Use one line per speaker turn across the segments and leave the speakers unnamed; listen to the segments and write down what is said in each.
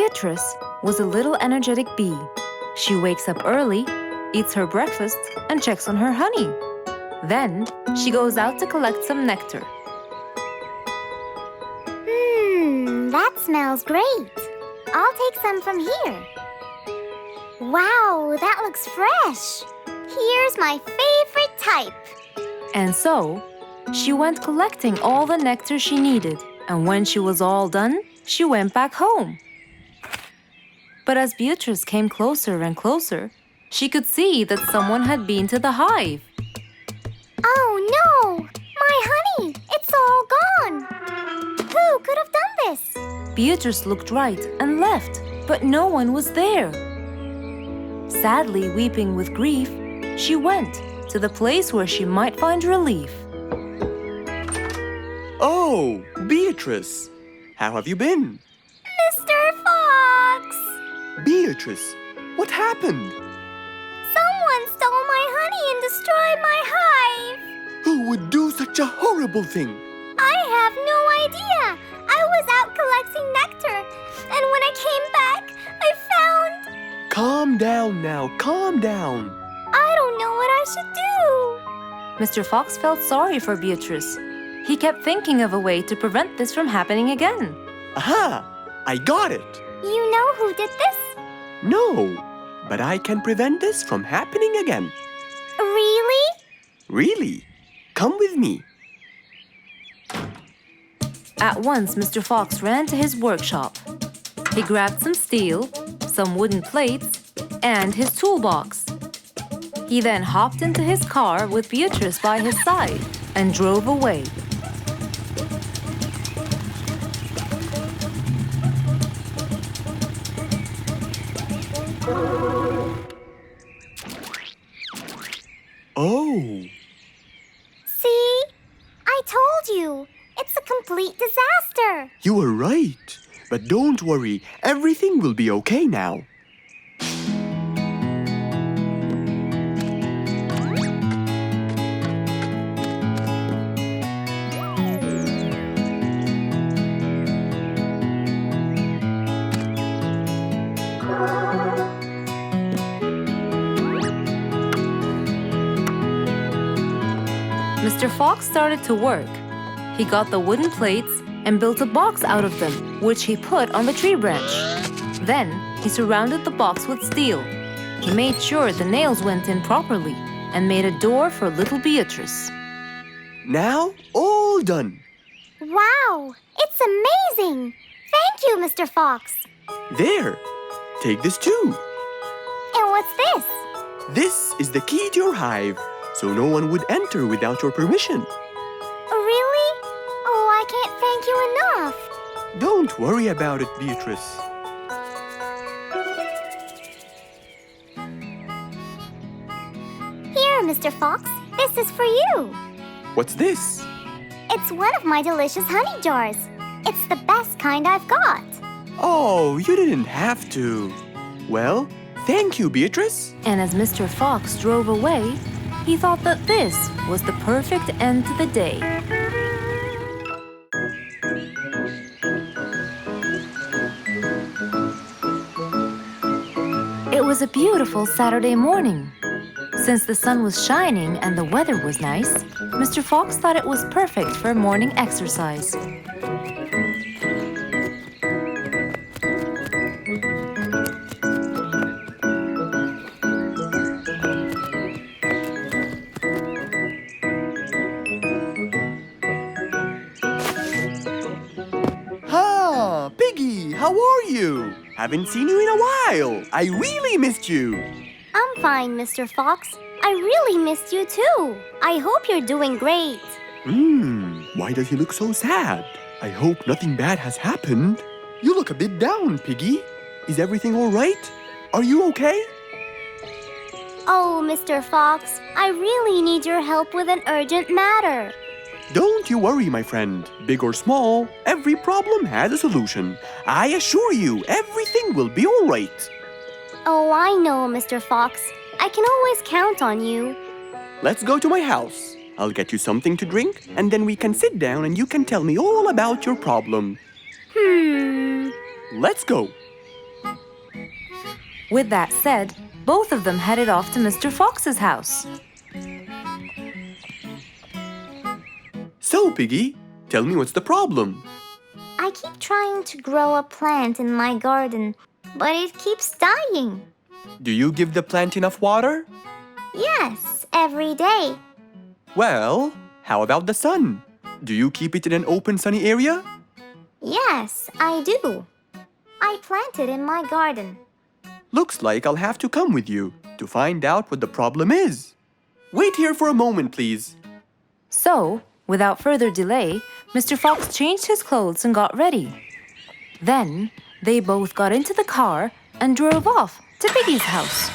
Beatrice was a little energetic bee. She wakes up early, eats her breakfast, and checks on her honey. Then, she goes out to collect some nectar.
That smells great. I'll take some from here. Wow, that looks fresh. Here's my favorite type.
And so, she went collecting all the nectar she needed, and when she was all done, she went back home. But as Beatrice came closer and closer, she could see that someone had been to the hive.
Oh no! My honey! It's all gone! Who could have done this?
Beatrice looked right and left, but no one was there. Sadly weeping with grief, she went to the place where she might find relief.
Oh, Beatrice! How have you been?
Mr. Fox!
Beatrice, what happened?
Someone stole my honey and destroyed my hive!
Who would do such a horrible thing?
I have no idea! I was out collecting nectar, and when I came back, I found...
Calm down now, calm down.
I don't know what I should do.
Mr. Fox felt sorry for Beatrice. He kept thinking of a way to prevent this from happening again.
Aha! I got it!
You know who did this?
No, but I can prevent this from happening again.
Really?
Really? Come with me.
At once, Mr. Fox ran to his workshop. He grabbed some steel, some wooden plates, and his toolbox. He then hopped into his car with Beatrice by his side and drove away.
Oh,
See? I told you. It's a complete disaster.
you were right. But don't worry, everything will be okay now.
Mr. Fox started to work. He got the wooden plates and built a box out of them, which he put on the tree branch. Then, he surrounded the box with steel. He made sure the nails went in properly and made a door for little Beatrice.
Now, all done.
Wow, it's amazing. Thank you, Mr. Fox.
There, take this too.
And what's this?
This is the key to your hive, so no one would enter without your permission.
Really? Oh, I can't thank you enough.
Don't worry about it, Beatrice.
Here, Mr. Fox, this is for you.
What's this?
It's one of my delicious honey jars. It's the best kind I've got.
Oh, you didn't have to. Well, thank you, Beatrice.
And as Mr. Fox drove away, he thought that this was the perfect end to the day. It was a beautiful Saturday morning. Since the sun was shining and the weather was nice, Mr. Fox thought it was perfect for morning exercise.
Ah, Piggy, how are you? Haven't seen you in a while. I really missed you.
I'm fine, Mr. Fox. I really missed you too. I hope you're doing great.
Why does he look so sad? I hope nothing bad has happened. You look a bit down, Piggy. Is everything all right? Are you okay?
Oh, Mr. Fox, I really need your help with an urgent matter.
Don't you worry, my friend. Big or small, every problem has a solution. I assure you, everything will be all right.
Oh, I know, Mr. Fox. I can always count on you.
Let's go to my house. I'll get you something to drink, and then we can sit down and you can tell me all about your problem. Let's go.
With that said, both of them headed off to Mr. Fox's house.
So, Piggy, tell me what's the problem?
I keep trying to grow a plant in my garden, but it keeps dying.
Do you give the plant enough water?
Yes, every day.
Well, how about the sun? Do you keep it in an open sunny area?
Yes, I do. I plant it in my garden.
Looks like I'll have to come with you to find out what the problem is. Wait here for a moment, please.
So, without further delay, Mr. Fox changed his clothes and got ready. Then, they both got into the car and drove off to Piggy's house.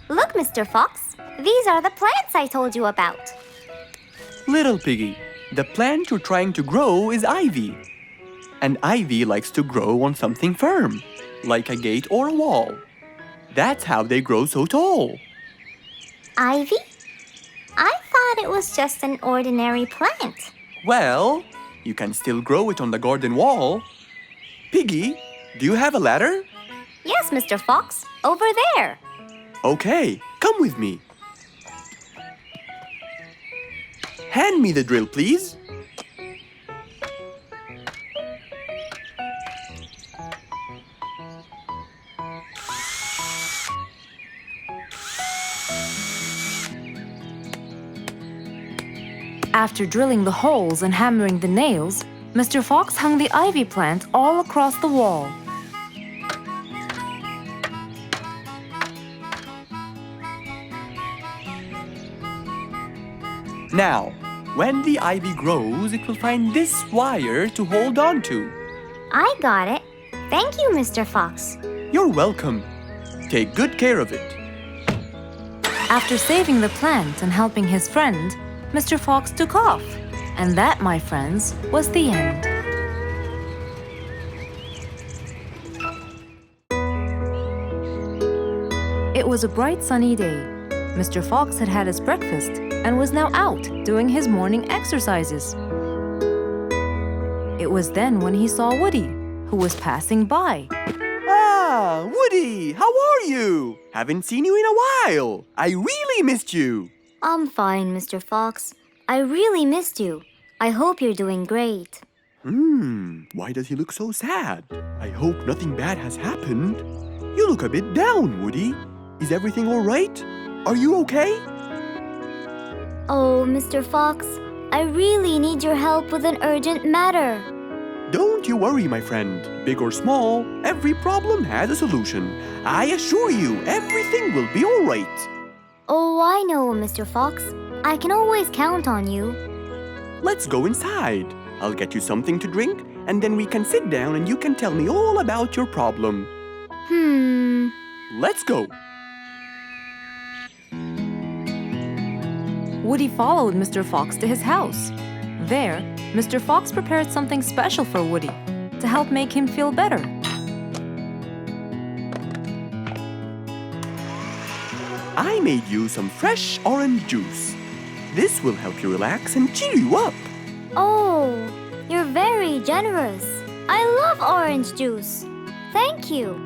Look, Mr. Fox. These are the plants I told you about.
Little Piggy, the plant you're trying to grow is ivy. And ivy likes to grow on something firm, like a gate or a wall. That's how they grow so tall.
Ivy? I thought it was just an ordinary plant.
Well, you can still grow it on the garden wall. Piggy, do you have a ladder?
Yes, Mr. Fox. Over there.
Okay, come with me. Hand me the drill, please.
After drilling the holes and hammering the nails, Mr. Fox hung the ivy plant all across the wall.
Now, when the ivy grows, it will find this wire to hold on to.
I got it. Thank you, Mr. Fox.
You're welcome. Take good care of it.
After saving the plant and helping his friend, Mr. Fox took off. And that, my friends, was the end. It was a bright sunny day. Mr. Fox had had his breakfast and was now out doing his morning exercises. It was then when he saw Woody, who was passing by.
Ah, Woody, how are you? Haven't seen you in a while. I really missed you.
I'm fine, Mr. Fox. I really missed you. I hope you're doing great.
Why does he look so sad? I hope nothing bad has happened. You look a bit down, Woody. Is everything all right? Are you okay?
Oh, Mr. Fox, I really need your help with an urgent matter.
Don't you worry, my friend. Big or small, every problem has a solution. I assure you, everything will be all right.
Oh, I know, Mr. Fox. I can always count on you.
Let's go inside. I'll get you something to drink, and then we can sit down and you can tell me all about your problem. Let's go.
Woody followed Mr. Fox to his house. There, Mr. Fox prepared something special for Woody to help make him feel better.
I made you some fresh orange juice. This will help you relax and cheer you up.
Oh, you're very generous. I love orange juice. Thank you.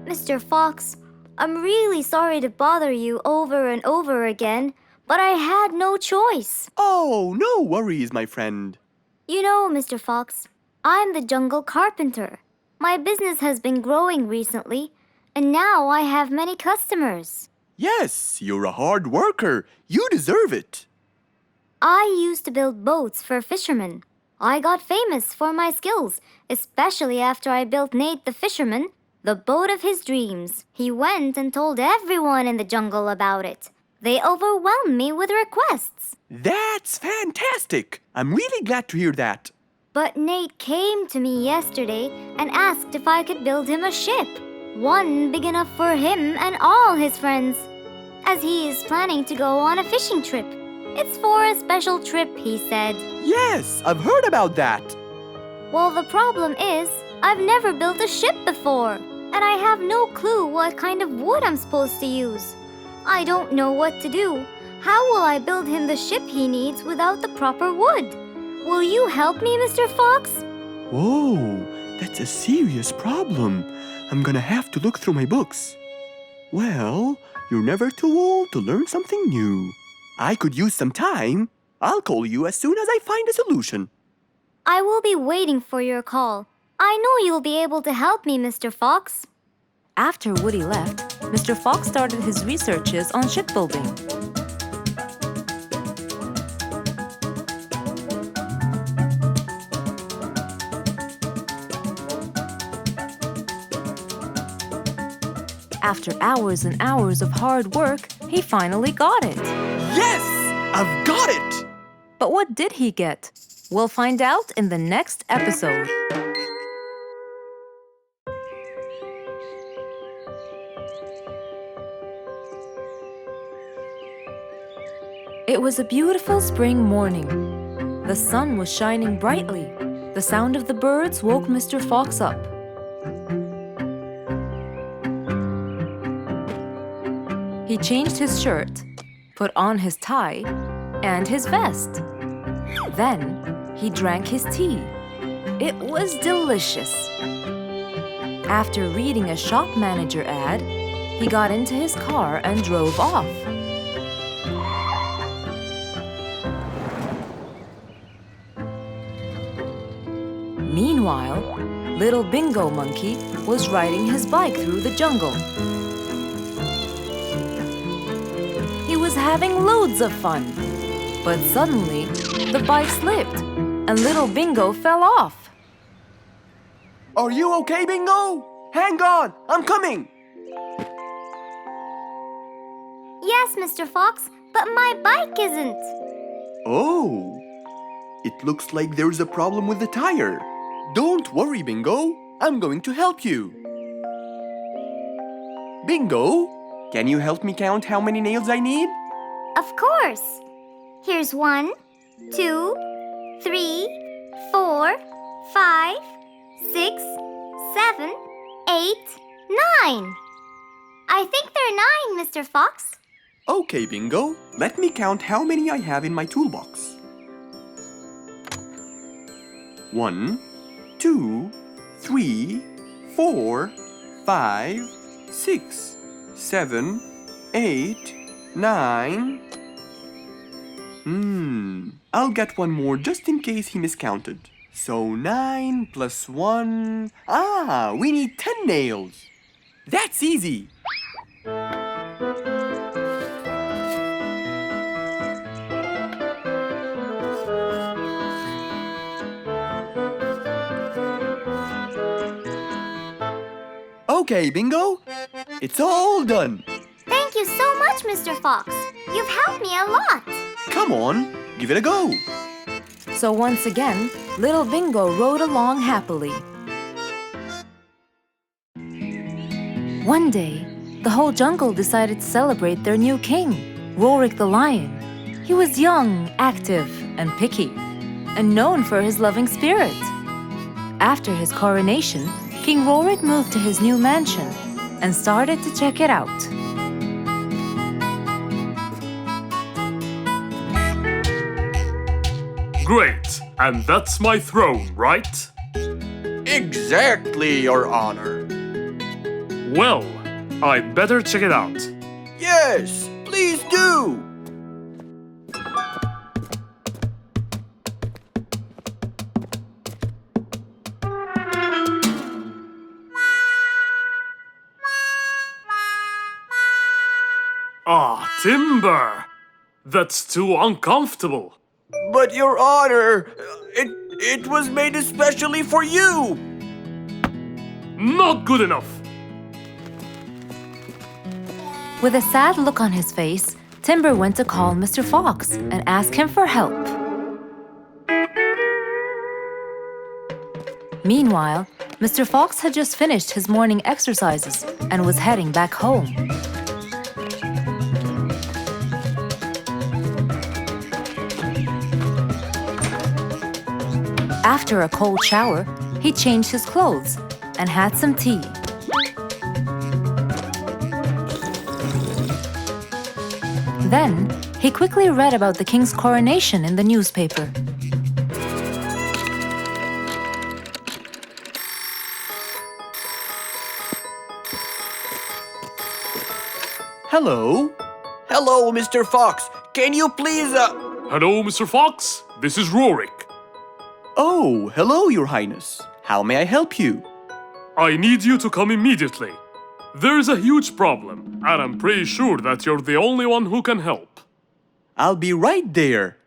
Mr. Fox, I'm really sorry to bother you over and over again, but I had no choice.
Oh, no worries, my friend.
You know, Mr. Fox, I'm the jungle carpenter. My business has been growing recently, and now I have many customers.
Yes, you're a hard worker. You deserve it.
I used to build boats for fishermen. I got famous for my skills, especially after I built Nate the fisherman the boat of his dreams. He went and told everyone in the jungle about it. They overwhelmed me with requests.
That's fantastic. I'm really glad to hear that.
But Nate came to me yesterday and asked if I could build him a ship. One big enough for him and all his friends, as he is planning to go on a fishing trip. It's for a special trip, he said.
Yes, I've heard about that.
Well, the problem is, I've never built a ship before, and I have no clue what kind of wood I'm supposed to use. I don't know what to do. How will I build him the ship he needs without the proper wood? Will you help me, Mr. Fox?
Whoa, that's a serious problem. I'm gonna have to look through my books. Well, you're never too old to learn something new. I could use some time. I'll call you as soon as I find a solution.
I will be waiting for your call. I know you'll be able to help me, Mr. Fox.
After Woody left, Mr. Fox started his researches on shipbuilding. After hours and hours of hard work, he finally got it.
Yes! I've got it!
But what did he get? We'll find out in the next episode. It was a beautiful spring morning. The sun was shining brightly. The sound of the birds woke Mr. Fox up. He changed his shirt, put on his tie, and his vest. Then, he drank his tea. It was delicious. After reading a shop manager ad, he got into his car and drove off. Meanwhile, little Bingo Monkey was riding his bike through the jungle. He was having loads of fun. But suddenly, the bike slipped, and little Bingo fell off.
Are you okay, Bingo? Hang on, I'm coming!
Yes, Mr. Fox, but my bike isn't.
Oh, it looks like there's a problem with the tire. Don't worry, Bingo. I'm going to help you. Bingo, can you help me count how many nails I need?
Of course. Here's 1, 2, 3, 4, 5, 6, 7, 8, 9. I think there are 9, Mr. Fox.
Okay, Bingo. Let me count how many I have in my toolbox. 1, 2, 3, 4, 5, 6, 7, 8, 9. I'll get one more just in case he miscounted. So 9 plus 1. We need 10 nails. That's easy. Okay, Bingo. It's all done.
Thank you so much, Mr. Fox. You've helped me a lot.
Come on, give it a go.
So once again, little Bingo rode along happily. One day, the whole jungle decided to celebrate their new king, Rorik the Lion. He was young, active, and picky, and known for his loving spirit. After his coronation, King Rorik moved to his new mansion and started to check it out.
Great, and that's my throne, right?
Exactly, Your Honor.
Well, I'd better check it out.
Yes, please do.
Ah, timber! That's too uncomfortable.
But Your Honor, it was made especially for you.
Not good enough.
With a sad look on his face, Timber went to call Mr. Fox and ask him for help. Meanwhile, Mr. Fox had just finished his morning exercises and was heading back home. After a cold shower, he changed his clothes and had some tea. Then, he quickly read about the king's coronation in the newspaper.
Hello?
Hello, Mr. Fox. Can you please,
Hello, Mr. Fox. This is Rorik.
Oh, hello, Your Highness. How may I help you?
I need you to come immediately. There's a huge problem, and I'm pretty sure that you're the only one who can help.
I'll be right there.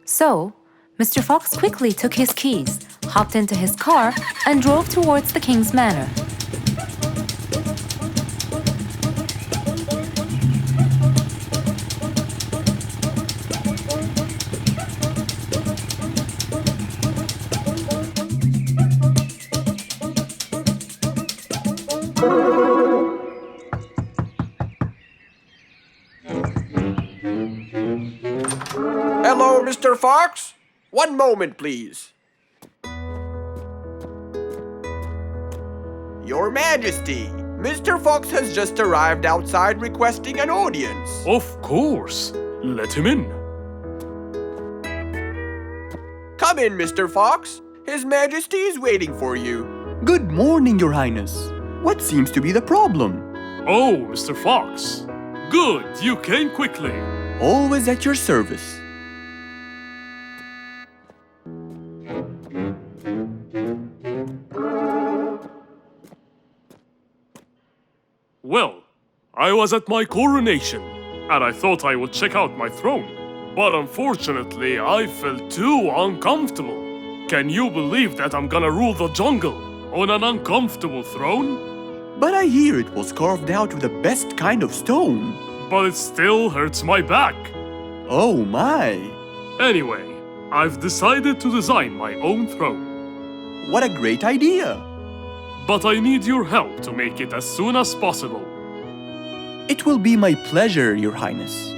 So, Mr. Fox quickly took his keys, hopped into his car, and drove towards the king's manor.
hello, Mr. Fox? One moment, please. Your Majesty, Mr. Fox has just arrived outside requesting an audience.
Of course. Let him in.
Come in, Mr. Fox. His Majesty is waiting for you.
Good morning, Your Highness. What seems to be the problem?
Oh, Mr. Fox. Good, you came quickly.
Always at your service.
Well, I was at my coronation, and I thought I would check out my throne. But unfortunately, I felt too uncomfortable. Can you believe that I'm gonna rule the jungle on an uncomfortable throne?
But I hear it was carved out of the best kind of stone.
But it still hurts my back.
Oh my!
Anyway, I've decided to design my own throne.
What a great idea!
But I need your help to make it as soon as possible.
It will be my pleasure, Your Highness.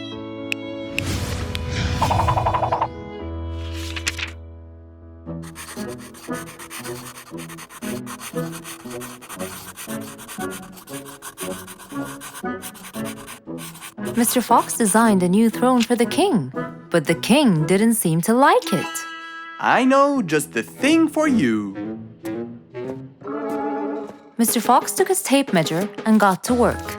Mr. Fox designed a new throne for the king, but the king didn't seem to like it.
I know just the thing for you.
Mr. Fox took his tape measure and got to work.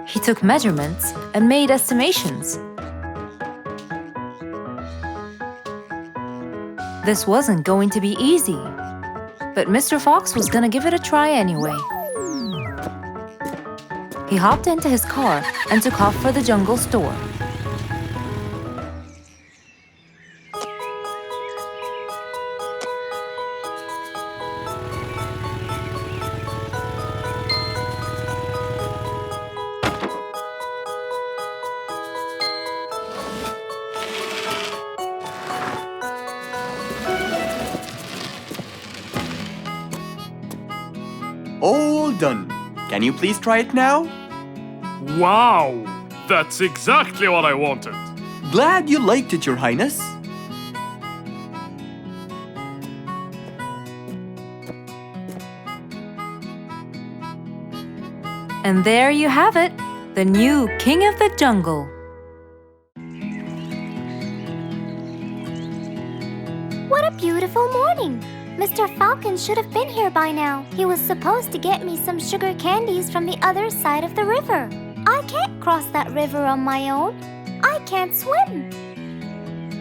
He took measurements and made estimations. This wasn't going to be easy, but Mr. Fox was gonna give it a try anyway. He hopped into his car and took off for the jungle store.
All done. Can you please try it now?
Wow! That's exactly what I wanted.
Glad you liked it, Your Highness.
And there you have it, the new king of the jungle.
What a beautiful morning! Mr. Falcon should have been here by now. He was supposed to get me some sugar candies from the other side of the river. I can't cross that river on my own. I can't swim.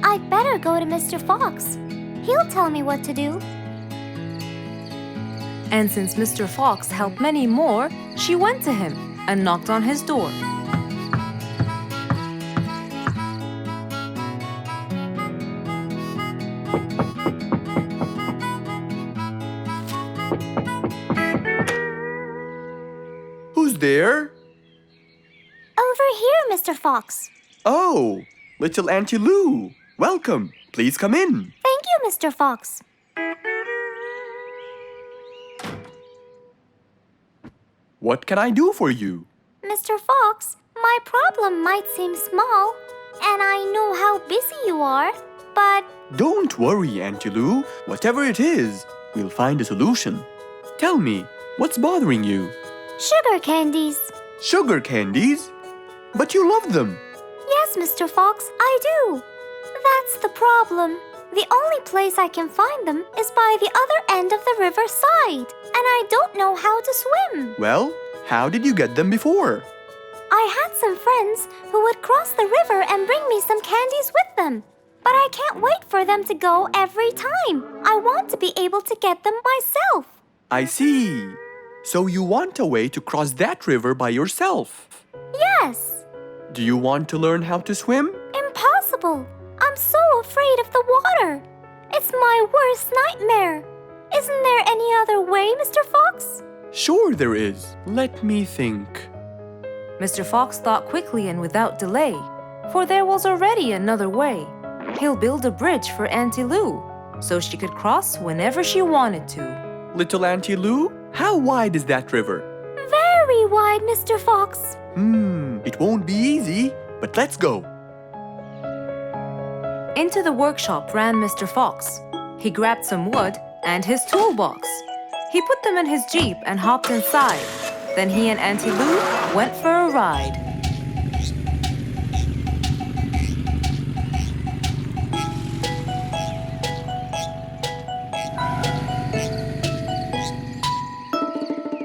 I'd better go to Mr. Fox. He'll tell me what to do.
And since Mr. Fox helped many more, she went to him and knocked on his door.
Who's there?
Over here, Mr. Fox.
Oh, little Auntie Lou. Welcome. Please come in.
Thank you, Mr. Fox.
What can I do for you?
Mr. Fox, my problem might seem small, and I know how busy you are, but...
Don't worry, Auntie Lou. Whatever it is, we'll find a solution. Tell me, what's bothering you?
Sugar candies.
Sugar candies? But you love them.
Yes, Mr. Fox, I do. That's the problem. The only place I can find them is by the other end of the river side, and I don't know how to swim.
Well, how did you get them before?
I had some friends who would cross the river and bring me some candies with them. But I can't wait for them to go every time. I want to be able to get them myself.
I see. So you want a way to cross that river by yourself?
Yes.
Do you want to learn how to swim?
Impossible. I'm so afraid of the water. It's my worst nightmare. Isn't there any other way, Mr. Fox?
Sure there is. Let me think.
Mr. Fox thought quickly and without delay, for there was already another way. He'll build a bridge for Auntie Lou, so she could cross whenever she wanted to.
Little Auntie Lou, how wide is that river?
Very wide, Mr. Fox.
It won't be easy, but let's go.
Into the workshop ran Mr. Fox. He grabbed some wood and his toolbox. He put them in his Jeep and hopped inside. Then he and Auntie Lou went for a ride.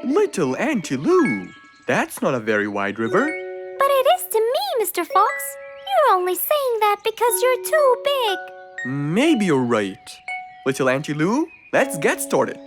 Little Auntie Lou, that's not a very wide river.
But it is to me, Mr. Fox. You're only saying that because you're too big.
Maybe you're right. Little Auntie Lou, let's get started.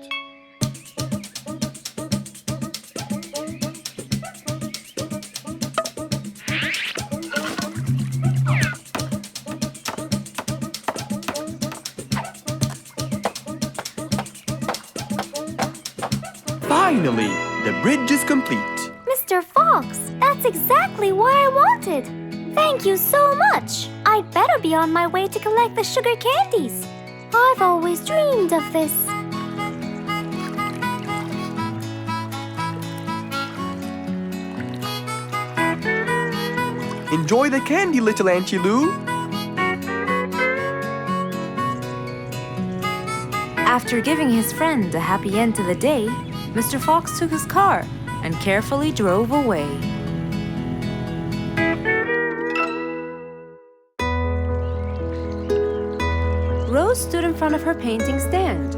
Finally, the bridge is complete.
Mr. Fox, that's exactly what I wanted. Thank you so much. I'd better be on my way to collect the sugar candies. I've always dreamed of this.
Enjoy the candy, little Auntie Lou.
After giving his friend a happy end to the day, Mr. Fox took his car and carefully drove away. Rose stood in front of her painting stand,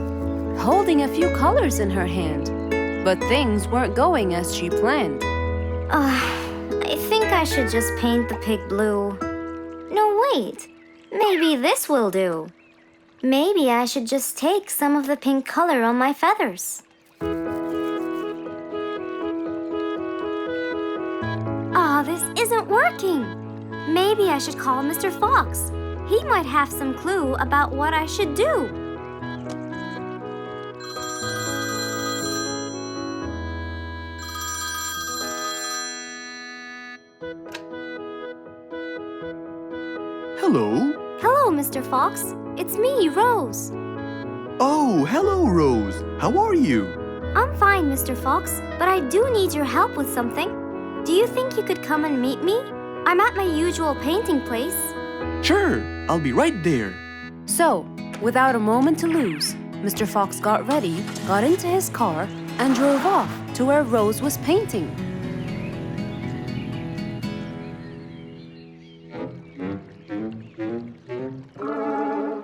holding a few colors in her hand. But things weren't going as she planned.
I think I should just paint the pig blue. No, wait. Maybe this will do. Maybe I should just take some of the pink color on my feathers. This isn't working. Maybe I should call Mr. Fox. He might have some clue about what I should do.
Hello.
Hello, Mr. Fox. It's me, Rose.
Oh, hello, Rose. How are you?
I'm fine, Mr. Fox, but I do need your help with something. Do you think you could come and meet me? I'm at my usual painting place.
Sure, I'll be right there.
So, without a moment to lose, Mr. Fox got ready, got into his car, and drove off to where Rose was painting.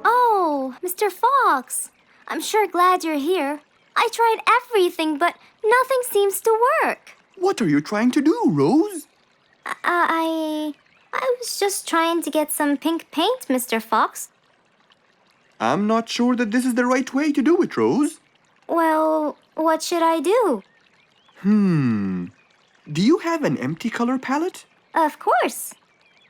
Oh, Mr. Fox. I'm sure glad you're here. I tried everything, but nothing seems to work.
What are you trying to do, Rose?
I was just trying to get some pink paint, Mr. Fox.
I'm not sure that this is the right way to do it, Rose.
Well, what should I do?
Do you have an empty color palette?
Of course.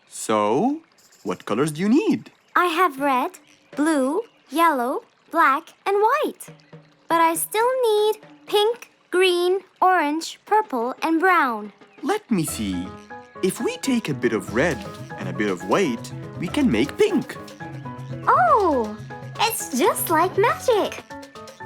So, what colors do you need?
I have red, blue, yellow, black, and white. But I still need pink, green, orange, purple, and brown.
Let me see. If we take a bit of red and a bit of white, we can make pink.
Oh, it's just like magic.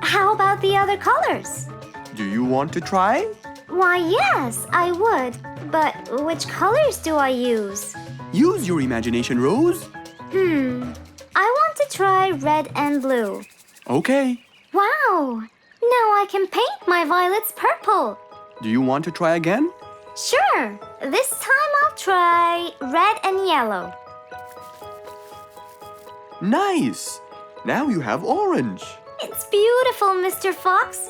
How about the other colors?
Do you want to try?
Why, yes, I would. But which colors do I use?
Use your imagination, Rose.
I want to try red and blue.
Okay.
Wow! Now I can paint my violets purple.
Do you want to try again?
Sure. This time I'll try red and yellow.
Nice! Now you have orange.
It's beautiful, Mr. Fox.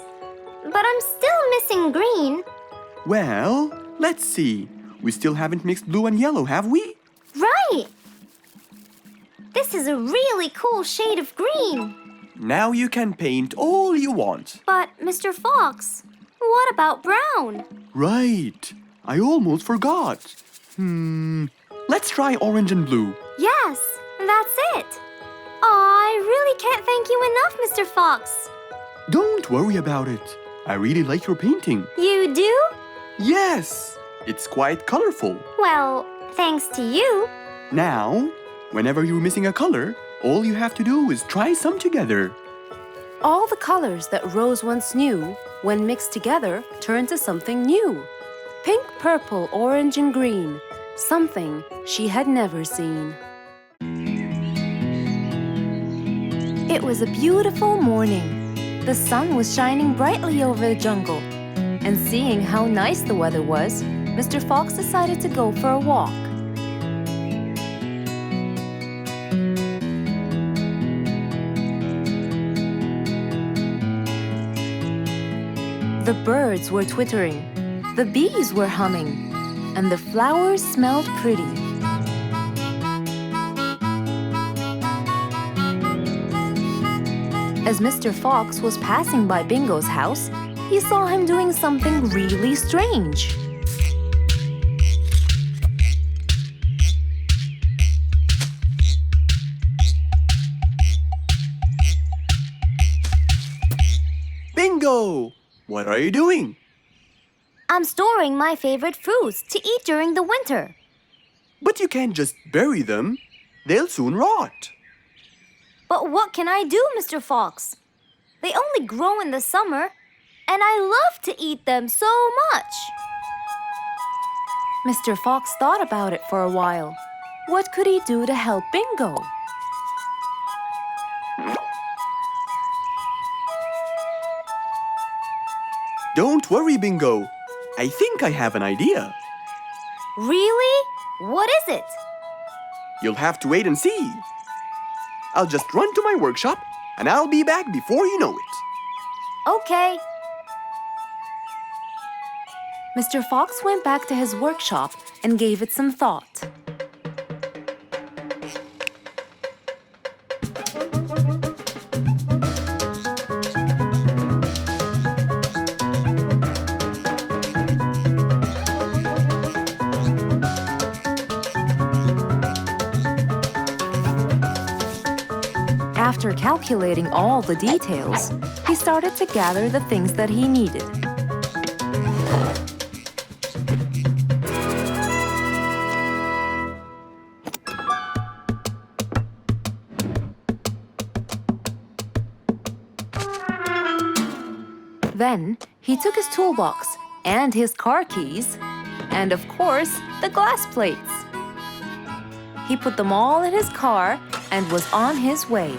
But I'm still missing green.
Well, let's see. We still haven't mixed blue and yellow, have we?
Right! This is a really cool shade of green.
Now you can paint all you want.
But, Mr. Fox, what about brown?
Right. I almost forgot. Let's try orange and blue.
Yes, that's it. I really can't thank you enough, Mr. Fox.
Don't worry about it. I really like your painting.
You do?
Yes! It's quite colorful.
Well, thanks to you.
Now, whenever you're missing a color, all you have to do is try some together.
All the colors that Rose once knew, when mixed together, turned to something new. Pink, purple, orange, and green. Something she had never seen. It was a beautiful morning. The sun was shining brightly over the jungle. And seeing how nice the weather was, Mr. Fox decided to go for a walk. The birds were twittering, the bees were humming, and the flowers smelled pretty. As Mr. Fox was passing by Bingo's house, he saw him doing something really strange.
Bingo! What are you doing?
I'm storing my favorite fruits to eat during the winter.
But you can't just bury them. They'll soon rot.
But what can I do, Mr. Fox? They only grow in the summer, and I love to eat them so much.
Mr. Fox thought about it for a while. What could he do to help Bingo?
Don't worry, Bingo. I think I have an idea.
Really? What is it?
You'll have to wait and see. I'll just run to my workshop, and I'll be back before you know it.
Okay.
Mr. Fox went back to his workshop and gave it some thought. After calculating all the details, he started to gather the things that he needed. Then he took his toolbox and his car keys, and of course, the glass plates. He put them all in his car and was on his way.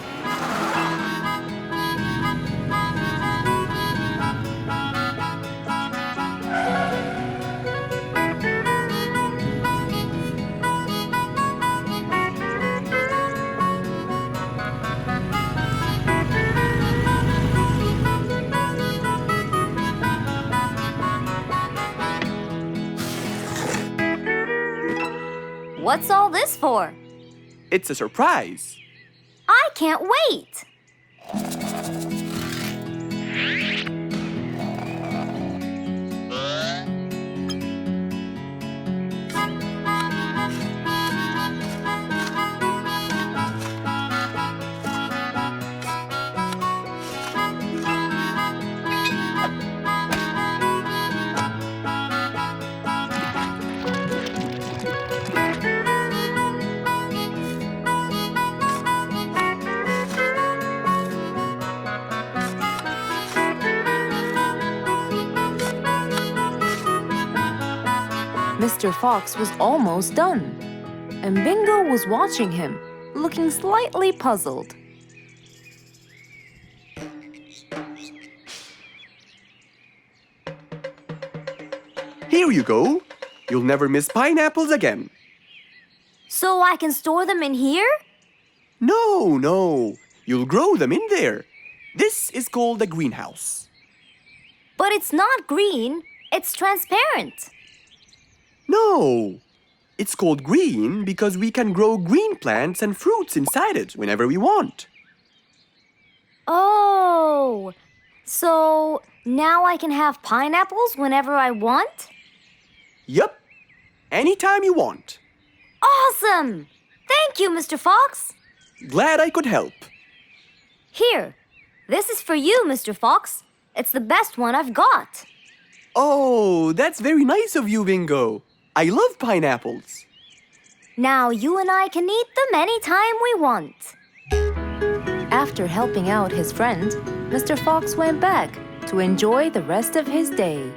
What's all this for?
It's a surprise.
I can't wait!
Mr. Fox was almost done, and Bingo was watching him, looking slightly puzzled.
Here you go. You'll never miss pineapples again.
So I can store them in here?
No. You'll grow them in there. This is called a greenhouse.
But it's not green. It's transparent.
No. It's called green because we can grow green plants and fruits inside it whenever we want.
Oh, so now I can have pineapples whenever I want?
Yup. Anytime you want.
Awesome! Thank you, Mr. Fox.
Glad I could help.
Here, this is for you, Mr. Fox. It's the best one I've got.
Oh, that's very nice of you, Bingo. I love pineapples.
Now you and I can eat them anytime we want.
After helping out his friend, Mr. Fox went back to enjoy the rest of his day.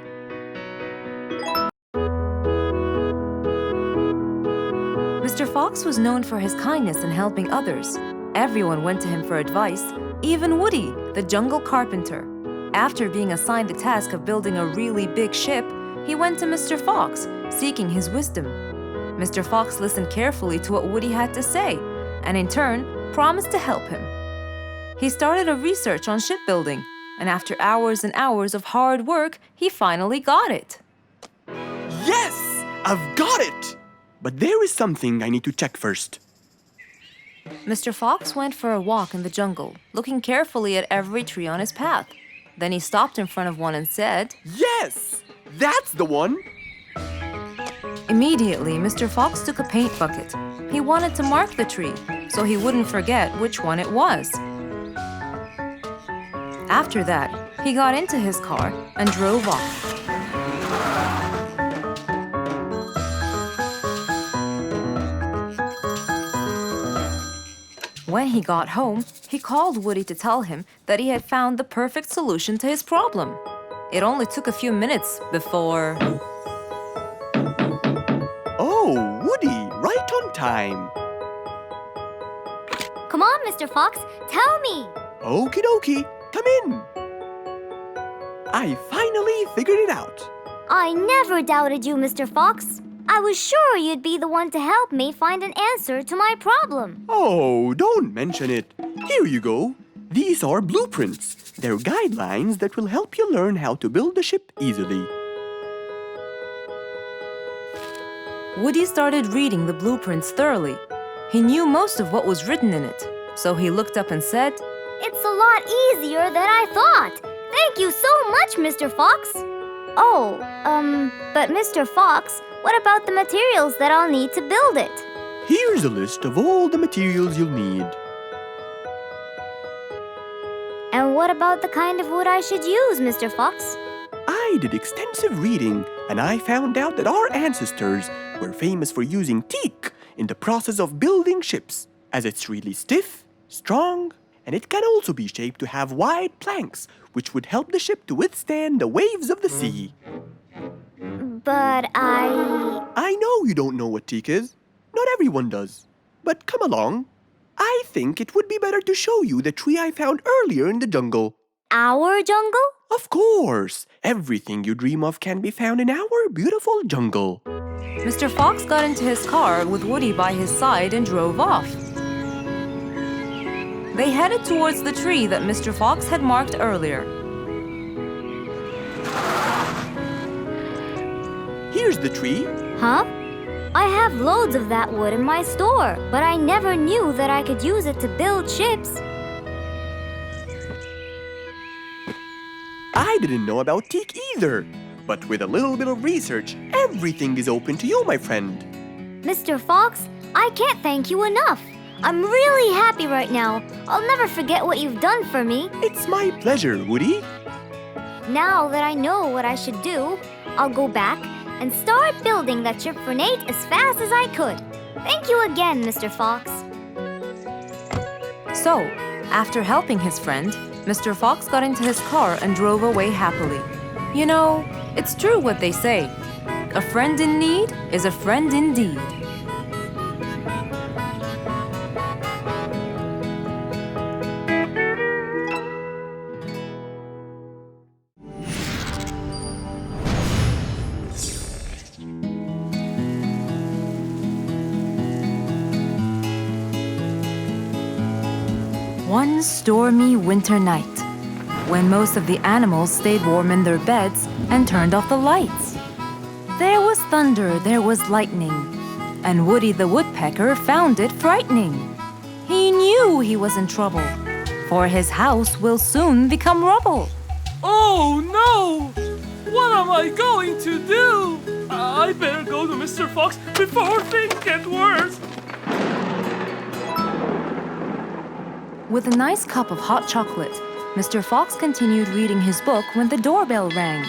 Mr. Fox was known for his kindness in helping others. Everyone went to him for advice, even Woody, the jungle carpenter. After being assigned the task of building a really big ship, he went to Mr. Fox, seeking his wisdom. Mr. Fox listened carefully to what Woody had to say, and in turn, promised to help him. He started a research on shipbuilding, and after hours and hours of hard work, he finally got it.
Yes! I've got it! But there is something I need to check first.
Mr. Fox went for a walk in the jungle, looking carefully at every tree on his path. Then he stopped in front of one and said,
Yes! That's the one!
Immediately, Mr. Fox took a paint bucket. He wanted to mark the tree, so he wouldn't forget which one it was. After that, he got into his car and drove off. When he got home, he called Woody to tell him that he had found the perfect solution to his problem. It only took a few minutes before...
Oh, Woody, right on time.
Come on, Mr. Fox, tell me.
Okie dokie, come in. I finally figured it out.
I never doubted you, Mr. Fox. I was sure you'd be the one to help me find an answer to my problem.
Oh, don't mention it. Here you go. These are blueprints. They're guidelines that will help you learn how to build a ship easily.
Woody started reading the blueprints thoroughly. He knew most of what was written in it, so he looked up and said,
It's a lot easier than I thought. Thank you so much, Mr. Fox. Oh, but Mr. Fox, what about the materials that I'll need to build it?
Here's a list of all the materials you'll need.
And what about the kind of wood I should use, Mr. Fox?
I did extensive reading, and I found out that our ancestors were famous for using teak in the process of building ships, as it's really stiff, strong, and it can also be shaped to have wide planks, which would help the ship to withstand the waves of the sea.
But
I know you don't know what teak is. Not everyone does. But come along. I think it would be better to show you the tree I found earlier in the jungle.
Our jungle?
Of course! Everything you dream of can be found in our beautiful jungle.
Mr. Fox got into his car with Woody by his side and drove off. They headed towards the tree that Mr. Fox had marked earlier.
Here's the tree.
Huh? I have loads of that wood in my store, but I never knew that I could use it to build ships.
I didn't know about teak either. But with a little bit of research, everything is open to you, my friend.
Mr. Fox, I can't thank you enough. I'm really happy right now. I'll never forget what you've done for me.
It's my pleasure, Woody.
Now that I know what I should do, I'll go back and start building that ship for Nate as fast as I could. Thank you again, Mr. Fox.
So, after helping his friend, Mr. Fox got into his car and drove away happily. You know, it's true what they say. A friend in need is a friend indeed. One stormy winter night, when most of the animals stayed warm in their beds and turned off the lights. There was thunder, there was lightning, and Woody the Woodpecker found it frightening. He knew he was in trouble, for his house will soon become rubble.
Oh no! What am I going to do? I better go to Mr. Fox before things get worse.
With a nice cup of hot chocolate, Mr. Fox continued reading his book when the doorbell rang.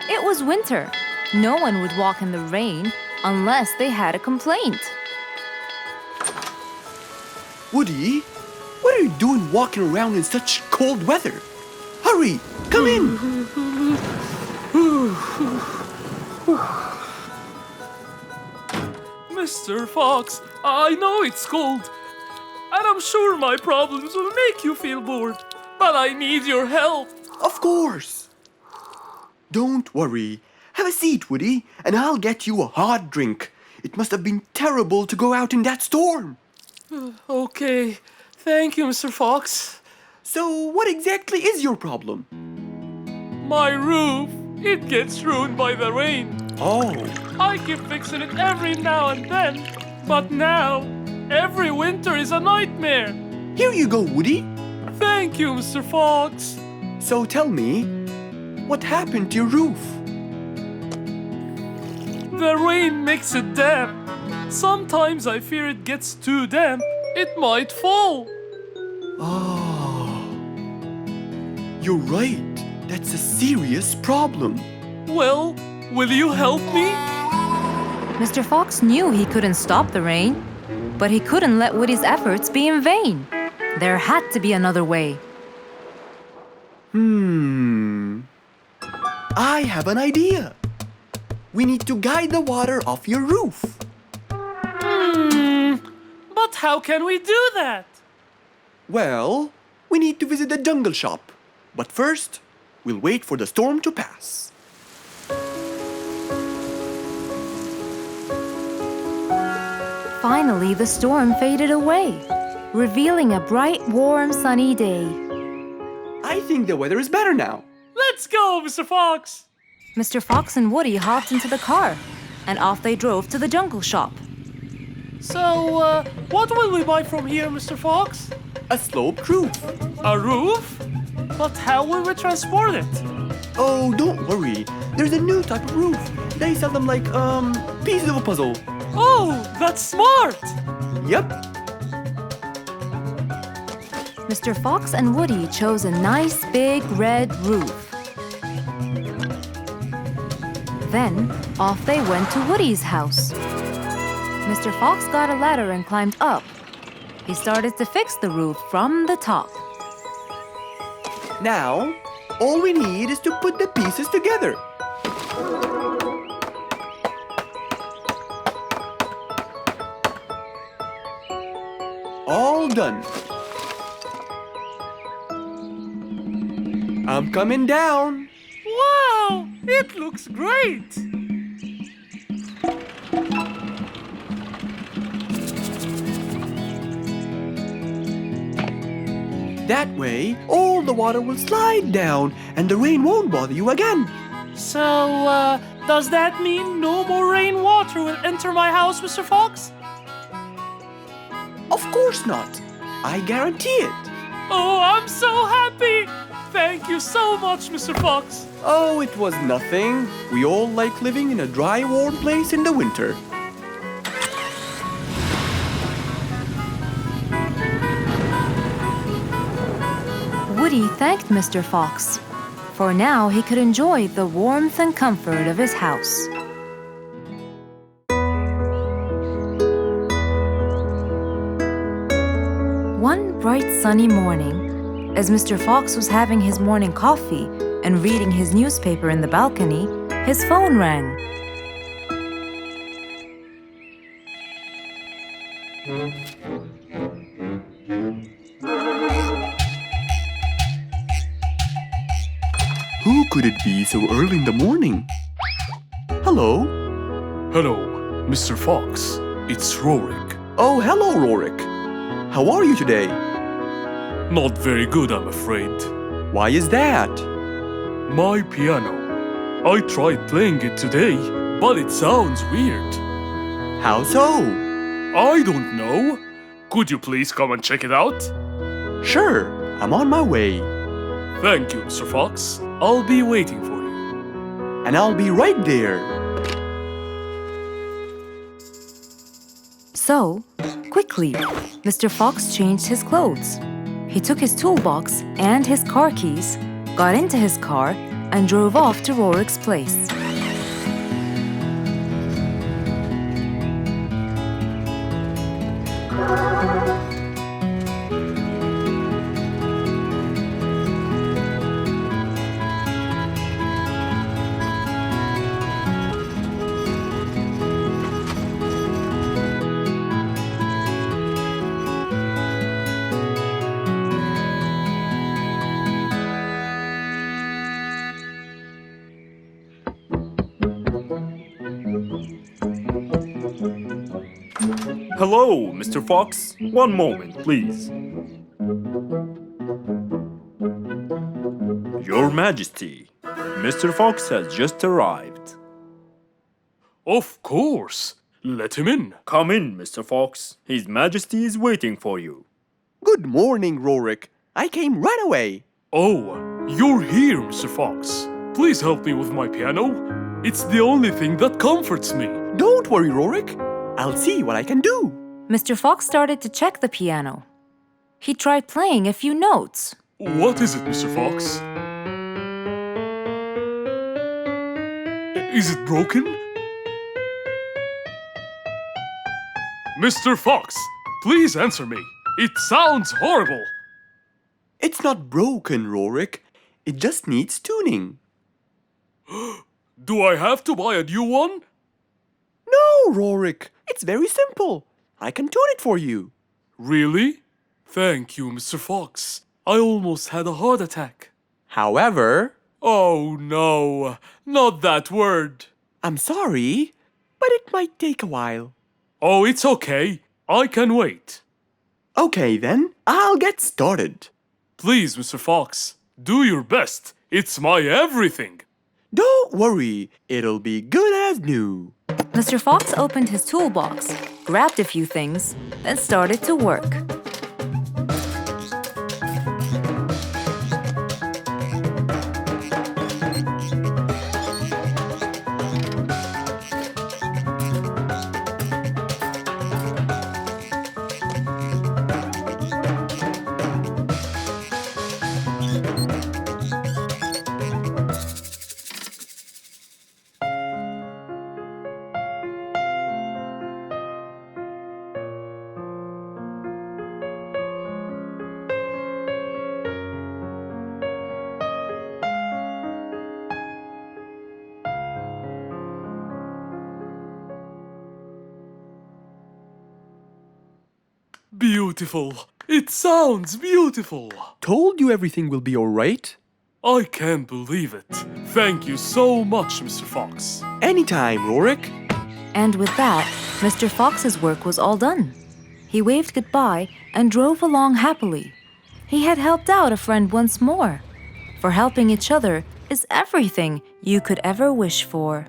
It was winter. No one would walk in the rain unless they had a complaint.
Woody, what are you doing walking around in such cold weather? Hurry, come in.
Mr. Fox, I know it's cold, and I'm sure my problems will make you feel bored, but I need your help.
Of course. Don't worry. Have a seat, Woody, and I'll get you a hot drink. It must have been terrible to go out in that storm.
Okay, thank you, Mr. Fox.
So, what exactly is your problem?
My roof, it gets ruined by the rain.
Oh,
I keep fixing it every now and then, but now, every winter is a nightmare.
here you go, Woody.
Thank you, Mr. Fox.
So tell me, what happened to your roof?
The rain makes it damp. Sometimes I fear it gets too damp. It might fall.
Oh, you're right. That's a serious problem.
Well, will you help me?
Mr. Fox knew he couldn't stop the rain, but he couldn't let Woody's efforts be in vain. There had to be another way.
I have an idea. We need to guide the water off your roof.
But how can we do that?
Well, we need to visit the jungle shop. But first, we'll wait for the storm to pass.
Finally, the storm faded away, revealing a bright, warm, sunny day.
I think the weather is better now.
Let's go, Mr. Fox.
Mr. Fox and Woody hopped into the car, and off they drove to the jungle shop.
So, what will we buy from here, Mr. Fox?
A sloped roof.
A roof? But how will we transport it?
Oh, don't worry. There's a new type of roof. They sell them like, pieces of a puzzle.
Oh, that's smart!
Yep.
Mr. Fox and Woody chose a nice big red roof. Then, off they went to Woody's house. Mr. Fox got a ladder and climbed up. He started to fix the roof from the top.
Now, all we need is to put the pieces together. All done. I'm coming down.
Wow, it looks great!
That way, all the water will slide down and the rain won't bother you again.
So, does that mean no more rainwater will enter my house, Mr. Fox?
Of course not. I guarantee it.
Oh, I'm so happy! Thank you so much, Mr. Fox.
Oh, it was nothing. We all like living in a dry, warm place in the winter.
Woody thanked Mr. Fox, for now he could enjoy the warmth and comfort of his house. One bright sunny morning, as Mr. Fox was having his morning coffee and reading his newspaper in the balcony, his phone rang.
Who could it be so early in the morning? Hello?
Hello, Mr. Fox. It's Rorik.
Oh, hello, Rorik. How are you today?
Not very good, I'm afraid.
Why is that?
My piano. I tried playing it today, but it sounds weird.
How so?
I don't know. Could you please come and check it out?
Sure, I'm on my way.
Thank you, Mr. Fox. I'll be waiting for you.
And I'll be right there.
So, quickly, Mr. Fox changed his clothes. He took his toolbox and his car keys, got into his car, and drove off to Rorik's place.
Hello, Mr. Fox. One moment, please. Your Majesty, Mr. Fox has just arrived.
Of course. Let him in.
Come in, Mr. Fox. His Majesty is waiting for you.
Good morning, Rorik. I came right away.
Oh, you're here, Mr. Fox. Please help me with my piano. It's the only thing that comforts me.
Don't worry, Rorik. I'll see what I can do.
Mr. Fox started to check the piano. He tried playing a few notes.
What is it, Mr. Fox? Is it broken? Mr. Fox, please answer me. It sounds horrible.
It's not broken, Rorik. It just needs tuning.
Do I have to buy a new one?
No, Rorik. It's very simple. I can tune it for you.
Really? Thank you, Mr. Fox. I almost had a heart attack.
However,
Oh no, not that word.
I'm sorry, but it might take a while.
Oh, it's okay. I can wait.
Okay then, I'll get started.
Please, Mr. Fox, do your best. It's my everything.
Don't worry, it'll be good as new.
Mr. Fox opened his toolbox, grabbed a few things, and started to work.
Beautiful. It sounds beautiful.
Told you everything will be alright.
I can't believe it. Thank you so much, Mr. Fox.
Anytime, Rorik.
And with that, Mr. Fox's work was all done. He waved goodbye and drove along happily. He had helped out a friend once more. For helping each other is everything you could ever wish for.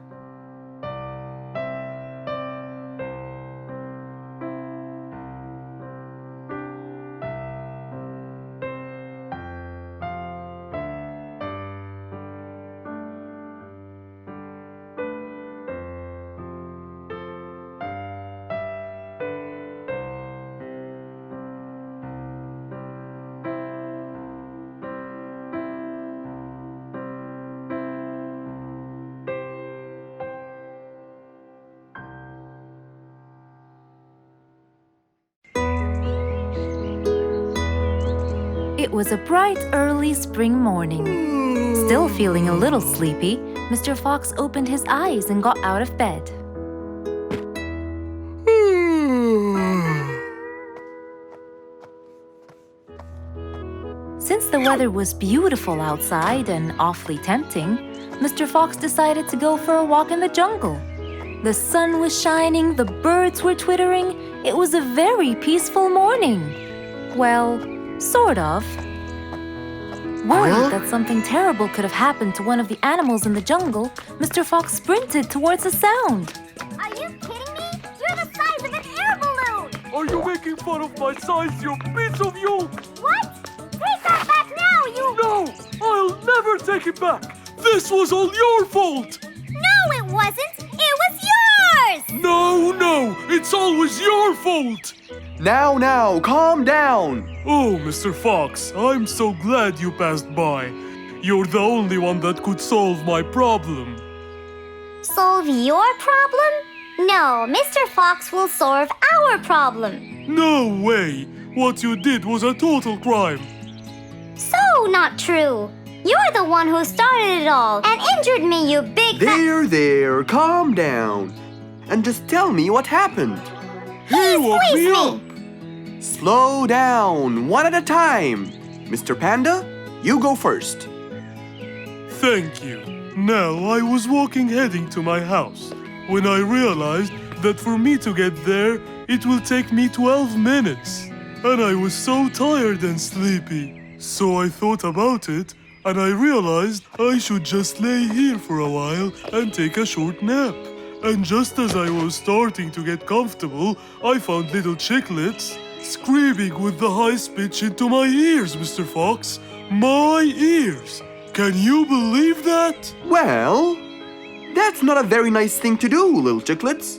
It was a bright, early spring morning. Still feeling a little sleepy, Mr. Fox opened his eyes and got out of bed. Since the weather was beautiful outside and awfully tempting, Mr. Fox decided to go for a walk in the jungle. The sun was shining, the birds were twittering. It was a very peaceful morning. Well, Sort of. Worried that something terrible could have happened to one of the animals in the jungle, Mr. Fox sprinted towards the sound.
Are you kidding me? You're the size of an air balloon!
Are you making fun of my size, you piece of you?
What? Take that back now, you...
No! I'll never take it back! This was all your fault!
No, it wasn't! It was yours!
No! It's always your fault!
Now, calm down.
Oh, Mr. Fox, I'm so glad you passed by. You're the only one that could solve my problem.
Solve your problem? No, Mr. Fox will solve our problem.
No way! What you did was a total crime.
So not true. You're the one who started it all and injured me, you big
There, calm down. And just tell me what happened.
He woke me
squeezed
up!
Slow down, one at a time. Mr. Panda, you go first.
Thank you. Now, I was walking heading to my house when I realized that for me to get there, it will take me 12 minutes. And I was so tired and sleepy. So I thought about it and I realized I should just lay here for a while and take a short nap. And just as I was starting to get comfortable, I found little chicklets screaming with the highest pitch into my ears, Mr. Fox. My ears! Can you believe that?
Well, that's not a very nice thing to do, little chicklets.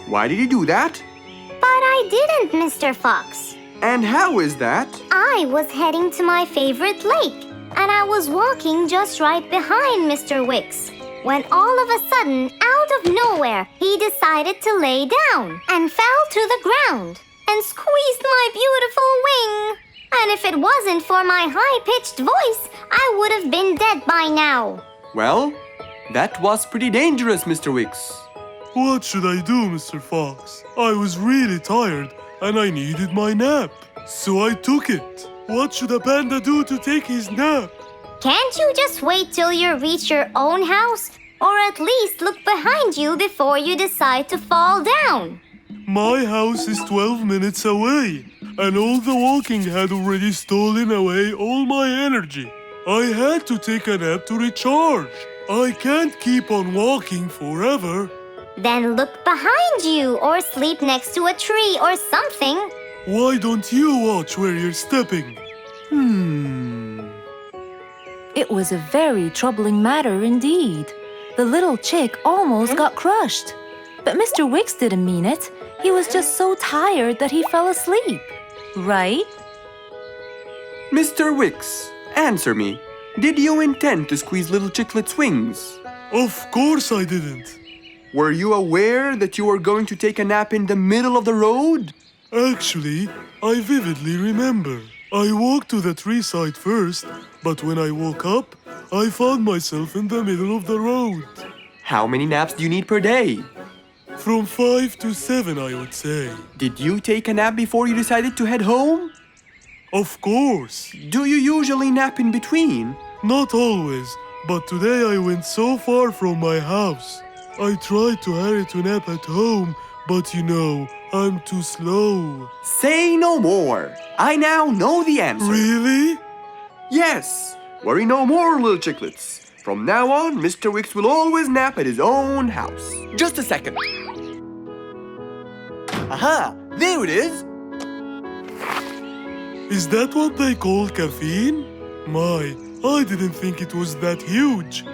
Why did you do that?
But I didn't, Mr. Fox.
And how is that?
I was heading to my favorite lake, and I was walking just right behind Mr. Wicks, when all of a sudden, out of nowhere, he decided to lay down and fell to the ground and squeezed my beautiful wing. And if it wasn't for my high-pitched voice, I would have been dead by now.
Well, that was pretty dangerous, Mr. Wicks.
What should I do, Mr. Fox? I was really tired and I needed my nap. So I took it. What should a panda do to take his nap?
Can't you just wait till you reach your own house? Or at least look behind you before you decide to fall down?
My house is 12 minutes away, and all the walking had already stolen away all my energy. I had to take a nap to recharge. I can't keep on walking forever.
Then look behind you or sleep next to a tree or something.
Why don't you watch where you're stepping?
It was a very troubling matter indeed. The little chick almost got crushed. But Mr. Wicks didn't mean it. He was just so tired that he fell asleep. Right?
Mr. Wicks, answer me. Did you intend to squeeze little chicklet's wings?
Of course I didn't.
Were you aware that you were going to take a nap in the middle of the road?
Actually, I vividly remember. I walked to the tree side first, but when I woke up, I found myself in the middle of the road.
How many naps do you need per day?
From 5 to 7, I would say.
Did you take a nap before you decided to head home?
Of course.
Do you usually nap in between?
Not always, but today I went so far from my house. I tried to hurry to nap at home, but you know, I'm too slow.
Say no more. I now know the answer.
Really?
Yes. Worry no more, little chicklets. From now on, Mr. Wicks will always nap at his own house. Just a second. Aha! There it is!
Is that what they call caffeine? My, I didn't think it was that huge.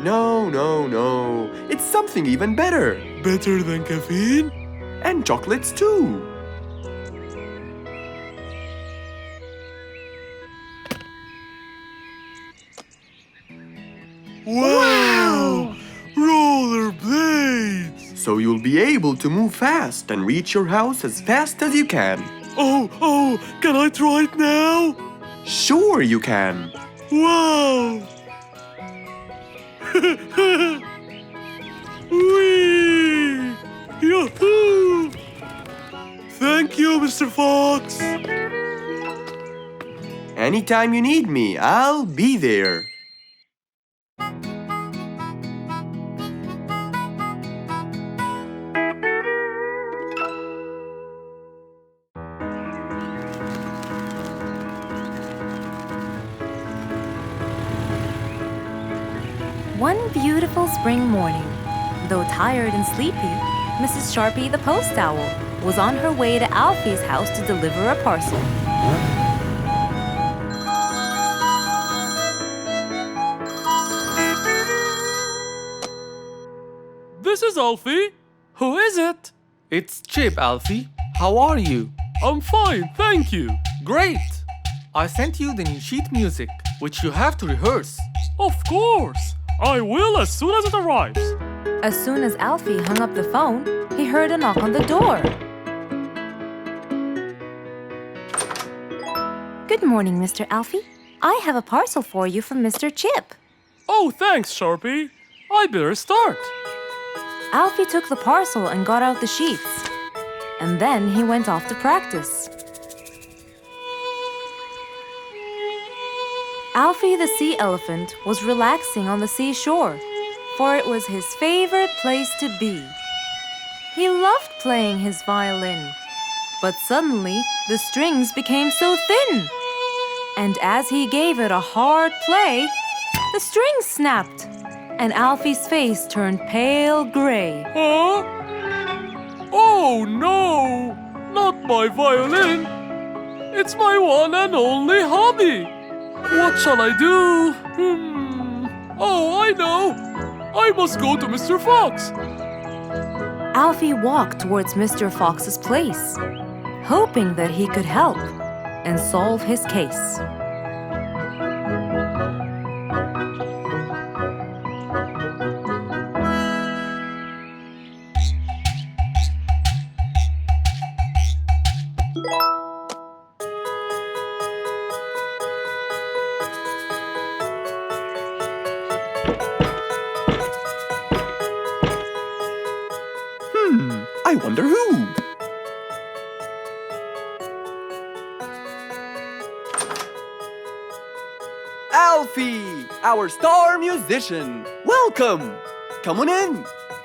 No. It's something even better.
Better than caffeine?
And chocolates too.
Wow! Rollerblades!
So you'll be able to move fast and reach your house as fast as you can.
Oh, can I try it now?
Sure you can.
Wow! Whee! Yahoo! Thank you, Mr. Fox.
Anytime you need me, I'll be there.
One beautiful spring morning, though tired and sleepy, Mrs. Sharpie the post owl was on her way to Alfie's house to deliver a parcel.
This is Alfie. Who is it?
It's Chip, Alfie. How are you?
I'm fine, thank you.
Great! I sent you the new sheet music, which you have to rehearse.
Of course. I will as soon as it arrives.
As soon as Alfie hung up the phone, he heard a knock on the door. Good morning, Mr. Alfie. I have a parcel for you from Mr. Chip.
Oh, thanks, Sharpie. I better start.
Alfie took the parcel and got out the sheets. And then he went off to practice. Alfie the sea elephant was relaxing on the seashore, for it was his favorite place to be. He loved playing his violin, but suddenly the strings became so thin. And as he gave it a hard play, the strings snapped, and Alfie's face turned pale gray.
Huh? Oh no! Not my violin! It's my one and only hobby! What shall I do? Oh, I know! I must go to Mr. Fox!
Alfie walked towards Mr. Fox's place, hoping that he could help and solve his case.
I wonder who? Alfie, our star musician. Welcome. Come on in.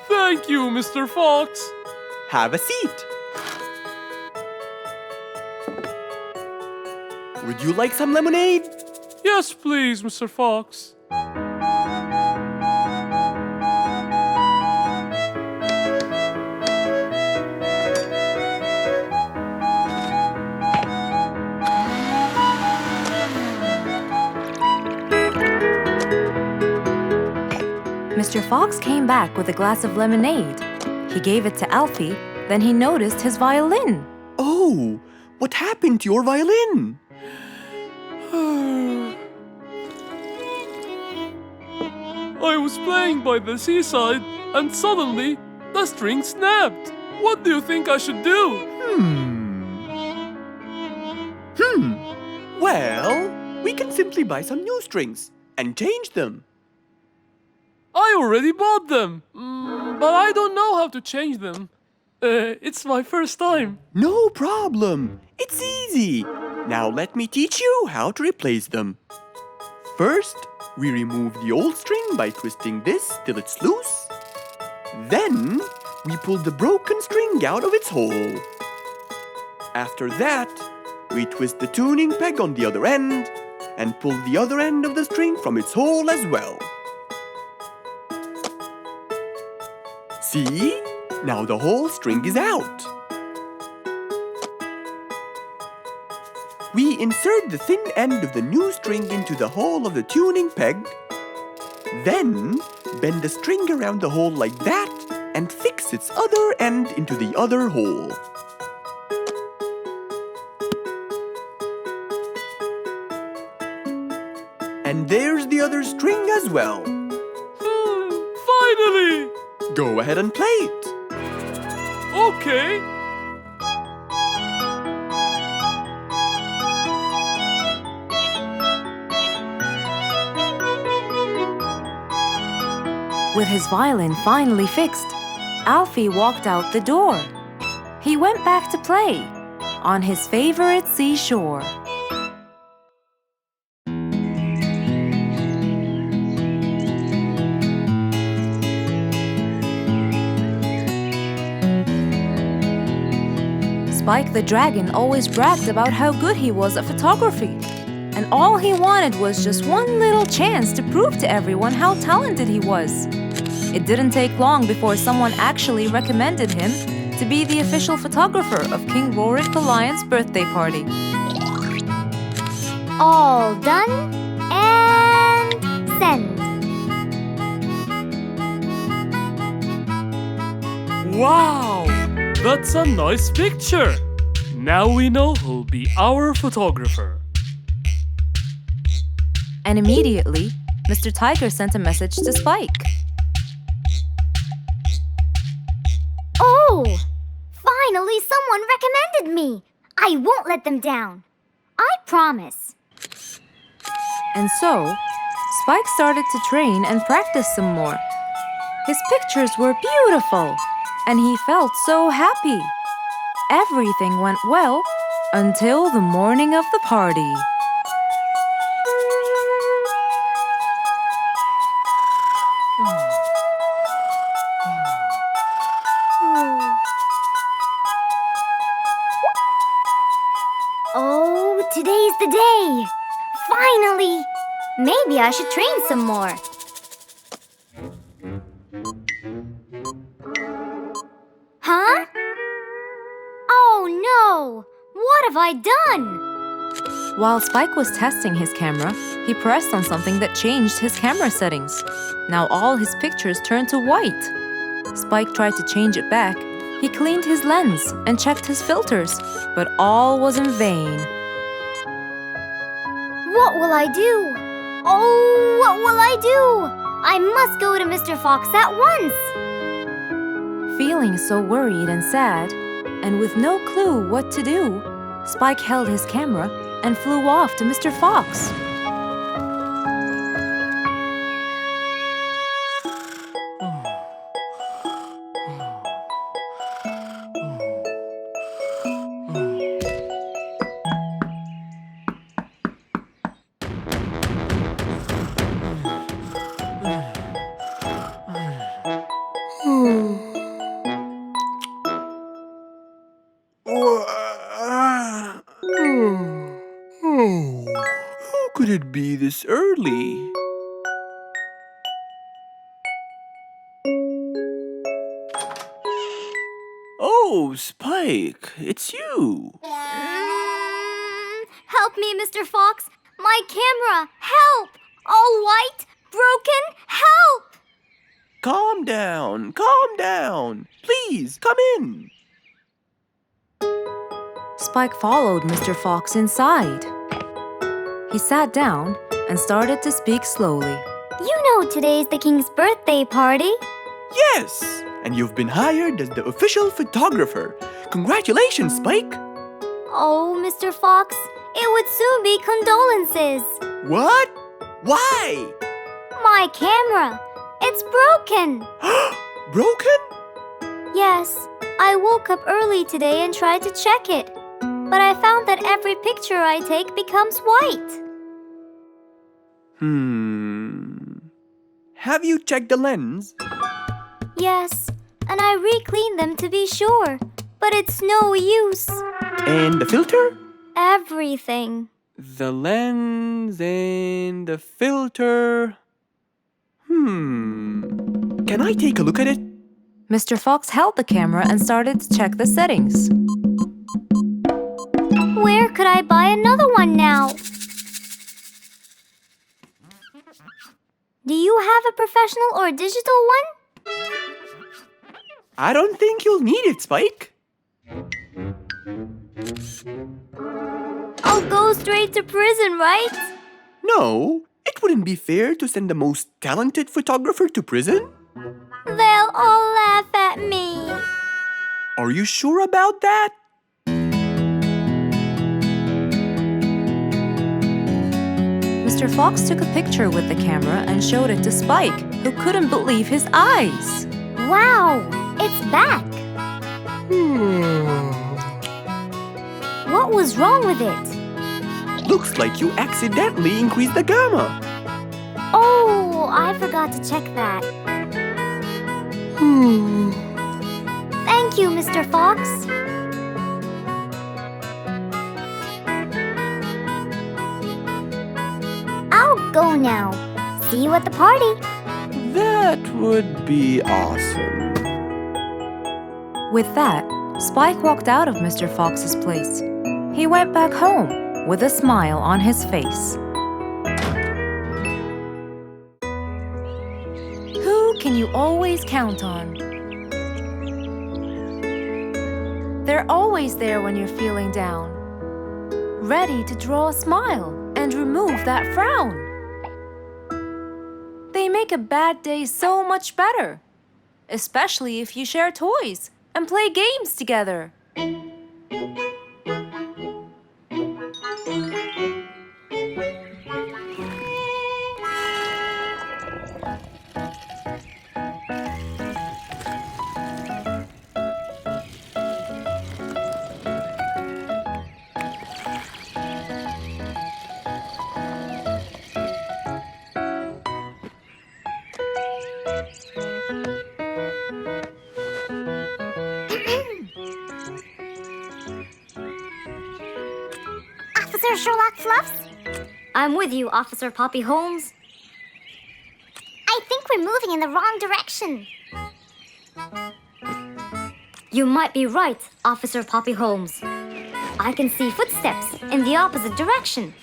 Thank you, Mr. Fox.
Have a seat. Would you like some lemonade?
Yes, please, Mr. Fox.
Mr. Fox came back with a glass of lemonade. He gave it to Alfie, then he noticed his violin.
Oh, what happened to your violin?
I was playing by the seaside and suddenly the string snapped. What do you think I should do?
Well, we can simply buy some new strings and change them.
I already bought them, but I don't know how to change them. It's my first time.
No problem. It's easy. Now let me teach you how to replace them. First, we remove the old string by twisting this till it's loose. Then, we pull the broken string out of its hole. After that, we twist the tuning peg on the other end and pull the other end of the string from its hole as well. See? Now the whole string is out. We insert the thin end of the new string into the hole of the tuning peg. Then, bend the string around the hole like that and fix its other end into the other hole. And there's the other string as well.
Finally!
Go ahead and play it.
Okay.
With his violin finally fixed, Alfie walked out the door. He went back to play on his favorite seashore. Spike the Dragon always bragged about how good he was at photography. and all he wanted was just one little chance to prove to everyone how talented he was. It didn't take long before someone actually recommended him to be the official photographer of King Rorik the Lion's birthday party.
All done and send.
Wow! That's a nice picture! Now we know who'll be our photographer.
And immediately, Mr. Tiger sent a message to Spike.
Oh! Finally, someone recommended me. I won't let them down. I promise.
And so, Spike started to train and practice some more. His pictures were beautiful, and he felt so happy. Everything went well until the morning of the party.
Oh, today's the day. Finally! Maybe I should train some more. Huh? Oh no! What have I done?
While Spike was testing his camera, he pressed on something that changed his camera settings. Now all his pictures turned to white. Spike tried to change it back. He cleaned his lens and checked his filters, but all was in vain.
What will I do? Oh, what will I do? I must go to Mr. Fox at once.
Feeling so worried and sad, and with no clue what to do, Spike held his camera and flew off to Mr. Fox.
Who could it be this early? Oh, Spike, it's you.
Help me, Mr. Fox. My camera. Help! All white, broken. Help!
Calm down. Please, come in.
Spike followed Mr. Fox inside. He sat down and started to speak slowly.
You know today's the king's birthday party.
Yes, and you've been hired as the official photographer. Congratulations, Spike.
Oh, Mr. Fox, it would soon be condolences.
What? Why?
My camera. It's broken.
Broken?
Yes, I woke up early today and tried to check it. But I found that every picture I take becomes white.
Have you checked the lens?
Yes, and I re-cleaned them to be sure. But it's no use.
And the filter?
Everything.
The lens and the filter.
Can I take a look at it?
Mr. Fox held the camera and started to check the settings.
Where could I buy another one now? Do you have a professional or digital one?
I don't think you'll need it, Spike.
I'll go straight to prison, right?
No, it wouldn't be fair to send the most talented photographer to prison.
They'll all laugh at me.
Are you sure about that?
Mr. Fox took a picture with the camera and showed it to Spike, who couldn't believe his eyes.
Wow, it's back. What was wrong with it?
Looks like you accidentally increased the gamma.
Oh, I forgot to check that. Thank you, Mr. Fox. go now. See you at the party.
That would be awesome.
With that, Spike walked out of Mr. Fox's place. He went back home with a smile on his face. Who can you always count on? They're always there when you're feeling down, ready to draw a smile and remove that frown. They make a bad day so much better, especially if you share toys and play games together.
Officer Sherlock Fluffs? I'm with you, Officer Poppy Holmes. I think we're moving in the wrong direction. You might be right, Officer Poppy Holmes. I can see footsteps in the opposite direction.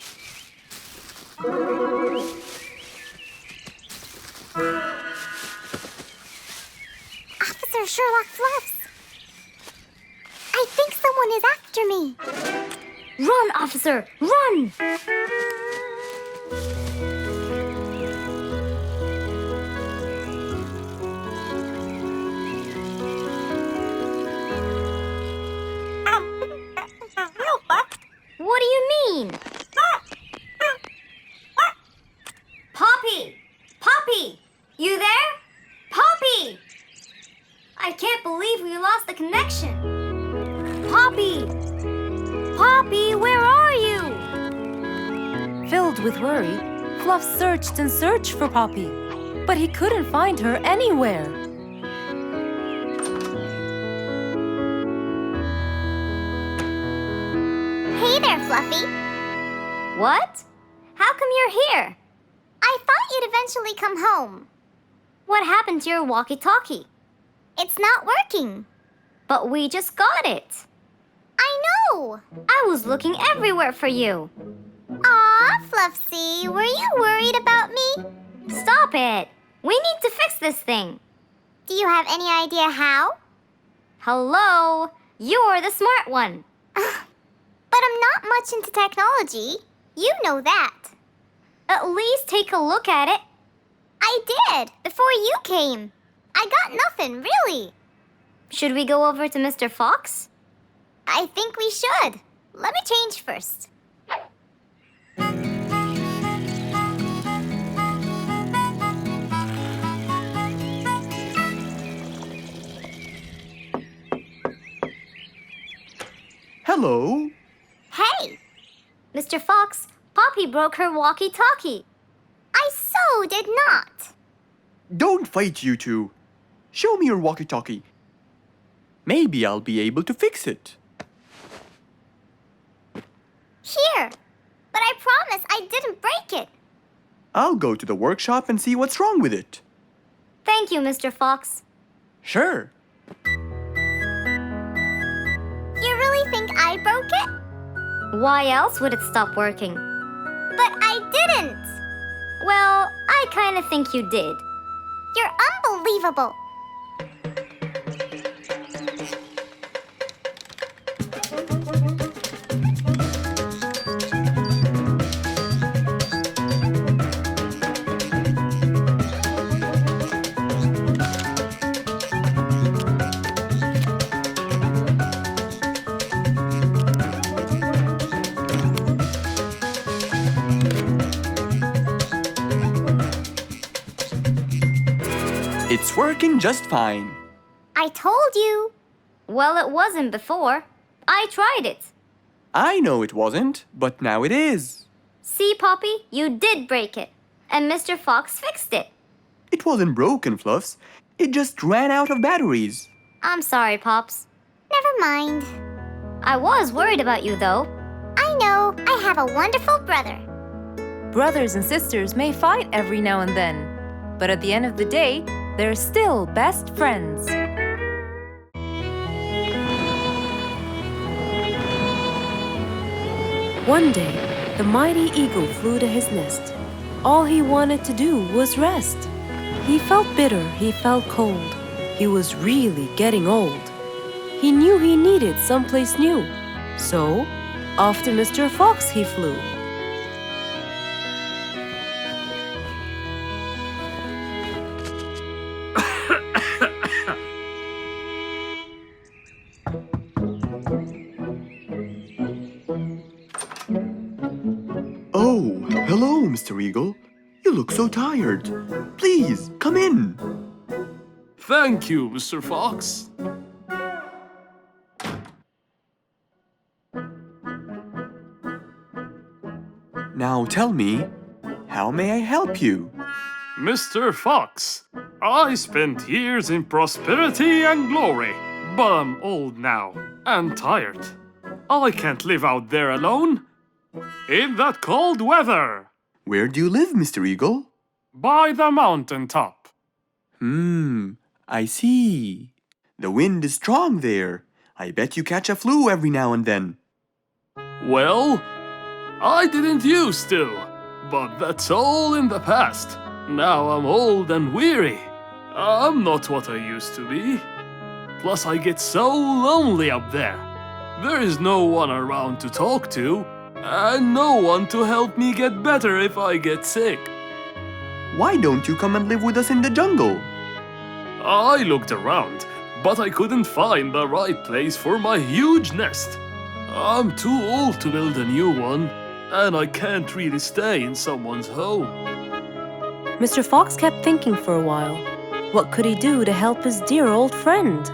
Officer Sherlock Fluffs! I think someone is after me. Run, officer! Run! What do you mean? Poppy! Poppy! You there? Poppy! I can't believe we lost the connection. Poppy! Poppy, where are you?
Filled with worry, Fluff searched and searched for Poppy, but he couldn't find her anywhere.
Hey there, Fluffy. What? How come you're here? I thought you'd eventually come home. What happened to your walkie-talkie? It's not working. But we just got it. I know! I was looking everywhere for you. Aw, Fluffsy, were you worried about me? Stop it! We need to fix this thing. Do you have any idea how? Hello? You're the smart one. But I'm not much into technology. You know that. At least take a look at it. I did, before you came. I got nothing, really. Should we go over to Mr. Fox? I think we should. Let me change first.
Hello.
Hey! Mr. Fox, Poppy broke her walkie-talkie. I so did not.
Don't fight, you two. Show me your walkie-talkie. Maybe I'll be able to fix it.
Here. But I promise I didn't break it.
I'll go to the workshop and see what's wrong with it.
Thank you, Mr. Fox.
Sure.
You really think I broke it? Why else would it stop working? But I didn't. Well, I kind of think you did. You're unbelievable.
It's working just fine.
I told you. Well, it wasn't before. I tried it.
I know it wasn't, but now it is.
See, Poppy, you did break it. And Mr. Fox fixed it.
It wasn't broken, Fluffs. It just ran out of batteries.
I'm sorry, Pops. Never mind. I was worried about you, though. I know. I have a wonderful brother.
Brothers and sisters may fight every now and then, but at the end of the day, they're still best friends. One day, the mighty eagle flew to his nest. All he wanted to do was rest. He felt bitter, he felt cold. He was really getting old. He knew he needed someplace new. So, off to Mr. Fox he flew.
Oh, hello, Mr. Eagle. You look so tired. Please, come in.
Thank you, Mr. Fox.
Now tell me, how may I help you?
Mr. Fox, I spent years in prosperity and glory, but I'm old now and tired. I can't live out there alone in that cold weather.
Where do you live, Mr. Eagle?
By the mountain top.
I see. The wind is strong there. I bet you catch a flu every now and then.
Well, I didn't used to, but that's all in the past. Now I'm old and weary. I'm not what I used to be. Plus I get so lonely up there. There is no one around to talk to, and no one to help me get better if I get sick.
Why don't you come and live with us in the jungle?
I looked around, but I couldn't find the right place for my huge nest. I'm too old to build a new one, and I can't really stay in someone's home.
Mr. Fox kept thinking for a while. What could he do to help his dear old friend?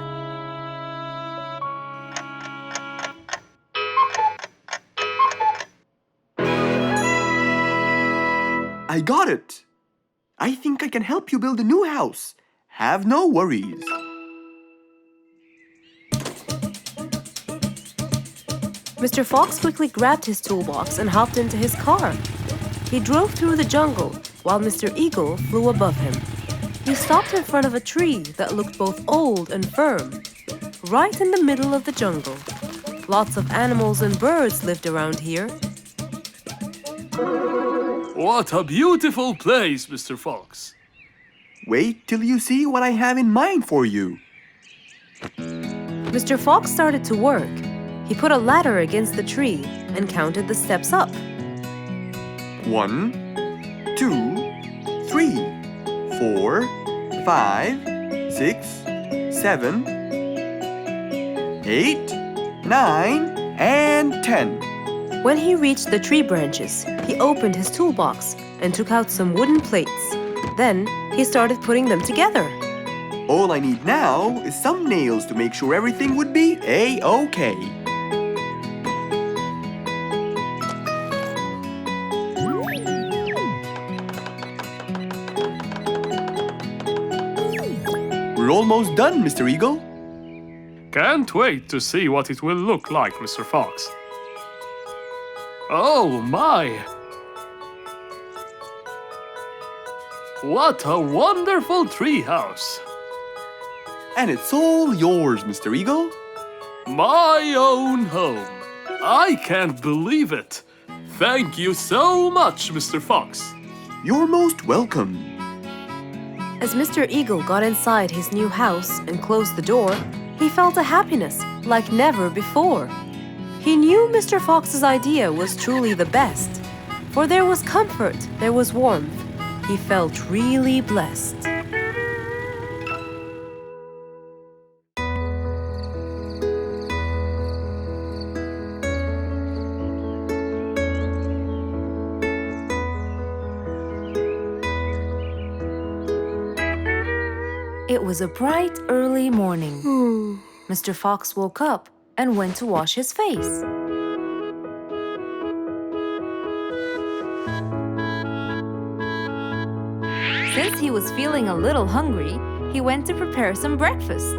I got it! I think I can help you build a new house. Have no worries.
Mr. Fox quickly grabbed his toolbox and hopped into his car. He drove through the jungle while Mr. Eagle flew above him. He stopped in front of a tree that looked both old and firm, right in the middle of the jungle. Lots of animals and birds lived around here.
What a beautiful place, Mr. Fox.
Wait till you see what I have in mind for you.
Mr. Fox started to work. He put a ladder against the tree and counted the steps up.
1, 2, 3, 4, 5, 6, 7, 8, 9, and 10.
When he reached the tree branches, he opened his toolbox and took out some wooden plates. Then he started putting them together.
All I need now is some nails to make sure everything would be A-OK. We're almost done, Mr. Eagle.
Can't wait to see what it will look like, Mr. Fox. Oh my! What a wonderful treehouse!
And it's all yours, Mr. Eagle.
My own home. I can't believe it. Thank you so much, Mr. Fox.
You're most welcome.
As Mr. Eagle got inside his new house and closed the door, he felt a happiness like never before. He knew Mr. Fox's idea was truly the best, for there was comfort, there was warmth. He felt really blessed. It was a bright, early morning. Mr. Fox woke up and went to wash his face. Since he was feeling a little hungry, he went to prepare some breakfast.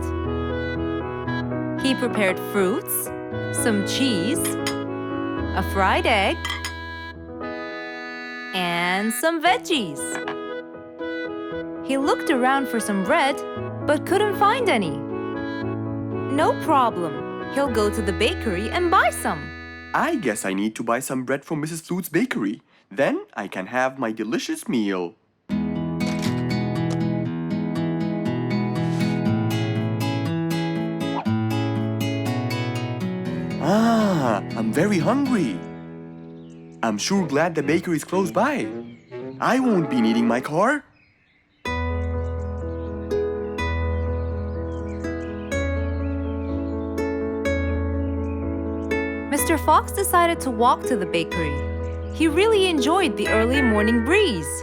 He prepared fruits, some cheese, a fried egg, and and some veggies. He looked around for some bread, but couldn't find any. No problem. He'll go to the bakery and buy some.
I guess I need to buy some bread from Mrs. Flute's bakery. Then I can have my delicious meal. I'm very hungry. I'm sure glad the bakery is close by. I won't be needing my car.
Mr. Fox decided to walk to the bakery. He really enjoyed the early morning breeze.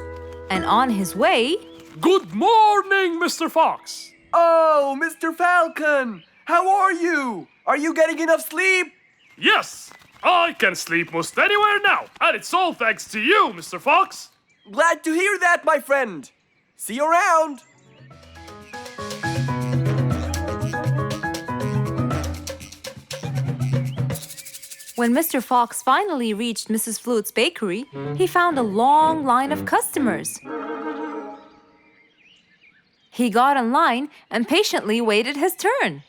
And on his way...
Good morning, Mr. Fox!
Oh, Mr. Falcon! How are you? Are you getting enough sleep?
Yes, I can sleep most anywhere now, and it's all thanks to you, Mr. Fox.
Glad to hear that, my friend. See you around.
When Mr. Fox finally reached Mrs. Flute's bakery, he found a long line of customers. He got in line and patiently waited his turn.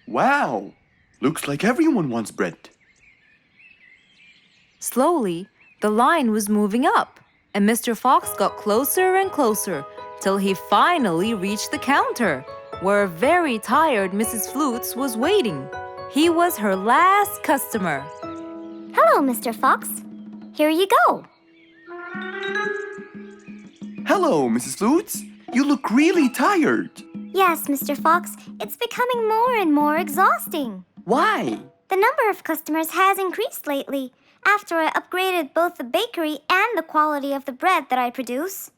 Wow! Looks like everyone wants bread.
Slowly, the line was moving up, and Mr. Fox got closer and closer till he finally reached the counter, where a very tired Mrs. Flutes was waiting. He was her last customer.
Hello, Mr. Fox. Here you go.
Hello, Mrs. Flutes. You look really tired.
Yes, Mr. Fox, it's becoming more and more exhausting.
Why?
The number of customers has increased lately after I upgraded both the bakery and the quality of the bread that I produce.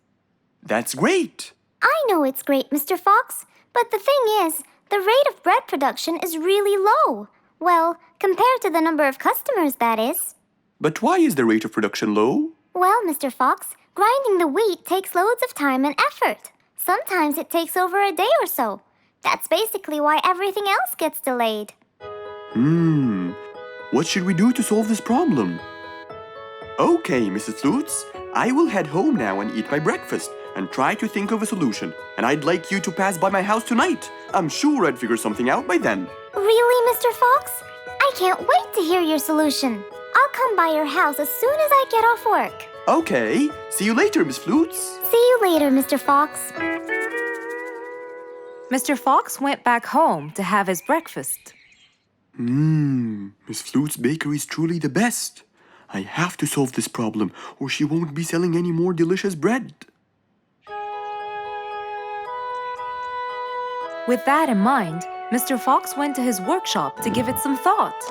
That's great.
I know it's great, Mr. Fox, but the thing is, the rate of bread production is really low. Well, compared to the number of customers, that is.
But why is the rate of production low?
Well, Mr. Fox, grinding the wheat takes loads of time and effort. Sometimes it takes over a day or so. That's basically why everything else gets delayed.
What should we do to solve this problem? Okay, Mrs. Flutes, I will head home now and eat my breakfast and try to think of a solution. And I'd like you to pass by my house tonight. I'm sure I'd figure something out by then.
Really, Mr. Fox? I can't wait to hear your solution. I'll come by your house as soon as I get off work.
Okay, see you later, Miss Flutes.
See you later, Mr. Fox.
Mr. Fox went back home to have his breakfast.
Miss Flute's bakery is truly the best. I have to solve this problem or she won't be selling any more delicious bread.
With that in mind, Mr. Fox went to his workshop to give it some thought.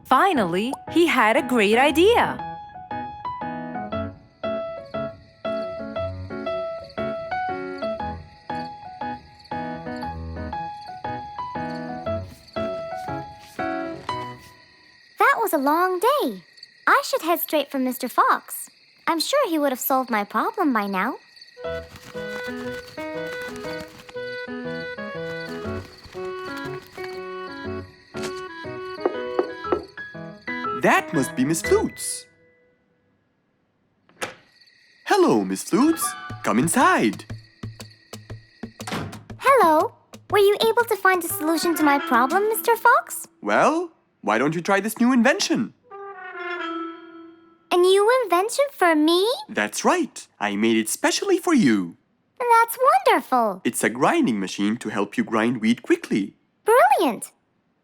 Finally, he had a great idea.
That was a long day. I should head straight for Mr. Fox. I'm sure he would have solved my problem by now.
That must be Miss Flutes. Hello, Miss Flutes. Come inside.
Hello. Were you able to find a solution to my problem, Mr. Fox?
Well, why don't you try this new invention?
A new invention for me?
That's right. I made it specially for you.
That's wonderful.
It's a grinding machine to help you grind wheat quickly.
Brilliant.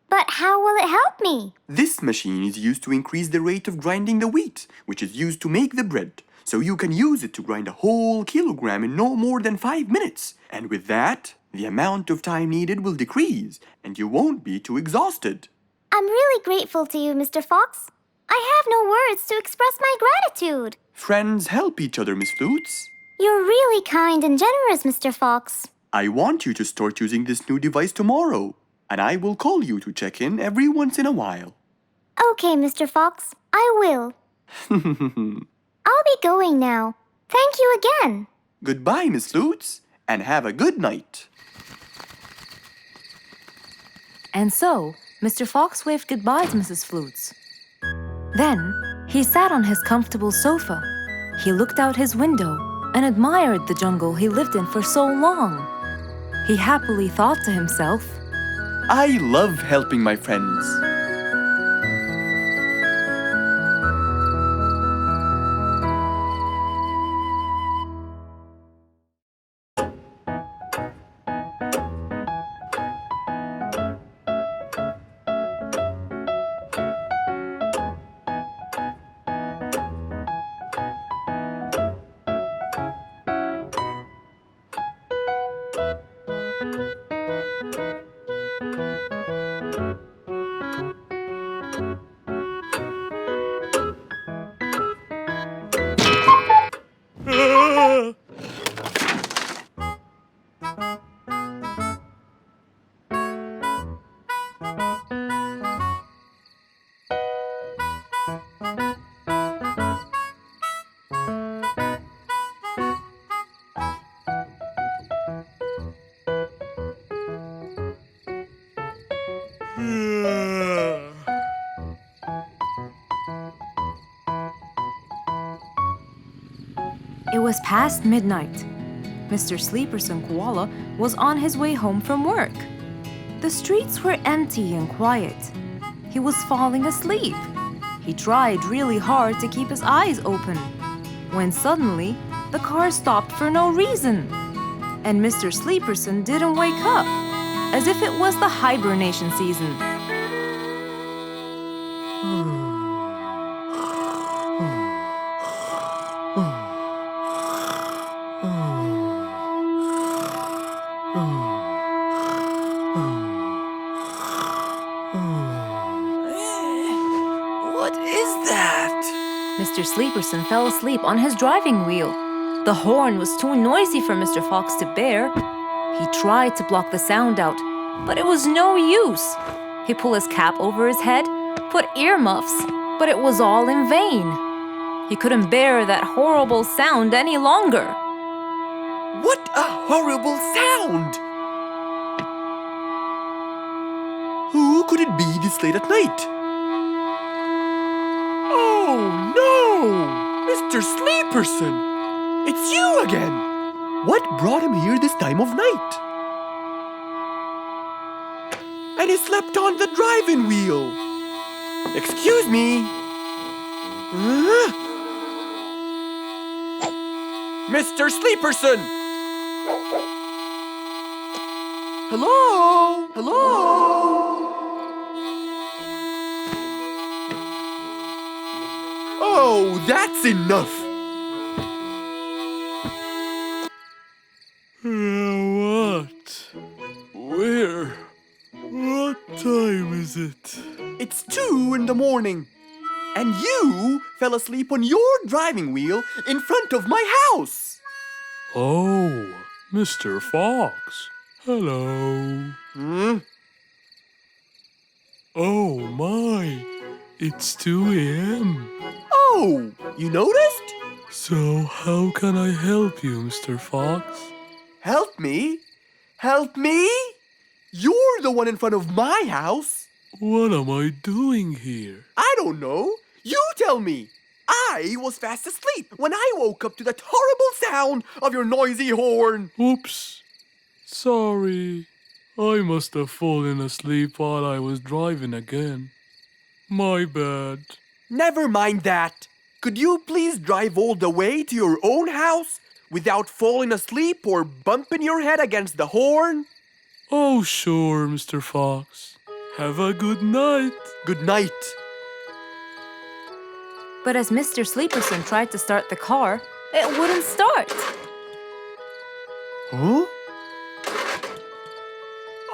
But how will it help me?
This machine is used to increase the rate of grinding the wheat, which is used to make the bread. So you can use it to grind a whole kilogram in no more than 5 minutes. And with that, the amount of time needed will decrease, and you won't be too exhausted.
I'm really grateful to you, Mr. Fox. I have no words to express my gratitude.
Friends help each other, Miss Flutes.
You're really kind and generous, Mr. Fox.
I want you to start using this new device tomorrow. and I will call you to check in every once in a while.
Okay, Mr. Fox, I will. I'll be going now. Thank you again.
Goodbye, Miss Flutes, and have a good night.
And so, Mr. Fox waved goodbye to Mrs. Flutes. Then, he sat on his comfortable sofa. He looked out his window and admired the jungle he lived in for so long. He happily thought to himself,
I love helping my friends.
it was past midnight. Mr. Sleeperson Koala was on his way home from work. The streets were empty and quiet. He was falling asleep. He tried really hard to keep his eyes open, when suddenly the car stopped for no reason. And Mr. Sleeperson didn't wake up, as if it was the hibernation season.
What is that?
Mr. Sleeperson fell asleep on his driving wheel. The horn was too noisy for Mr. Fox to bear. He tried to block the sound out, but it was no use. He pulled his cap over his head, put earmuffs, but it was all in vain. He couldn't bear that horrible sound any longer.
What a horrible sound!
Who could it be this late at night?
Oh no! Mr. Sleeperson! It's you again!
What brought him here this time of night?
And he slept on the driving wheel! Excuse me! Mr. Sleeperson! Hello? Hello?
Oh, that's enough!
What? Where? What time is it?
It's 2 in the morning, and you fell asleep on your driving wheel in front of my house.
Oh, Mr. Fox. Hello. Oh my, it's 2 a.m.
Oh, you noticed?
So how can I help you, Mr. Fox?
Help me? Help me? You're the one in front of my house.
What am I doing here?
I don't know. You tell me. I was fast asleep when I woke up to that horrible sound of your noisy horn.
Oops. Sorry. I must have fallen asleep while I was driving again. My bad.
Never mind that. Could you please drive all the way to your own house without falling asleep or bumping your head against the horn?
Oh, sure, Mr. Fox. Have a good night.
Good night.
But as Mr. Sleeperson tried to start the car, it wouldn't start.
Huh?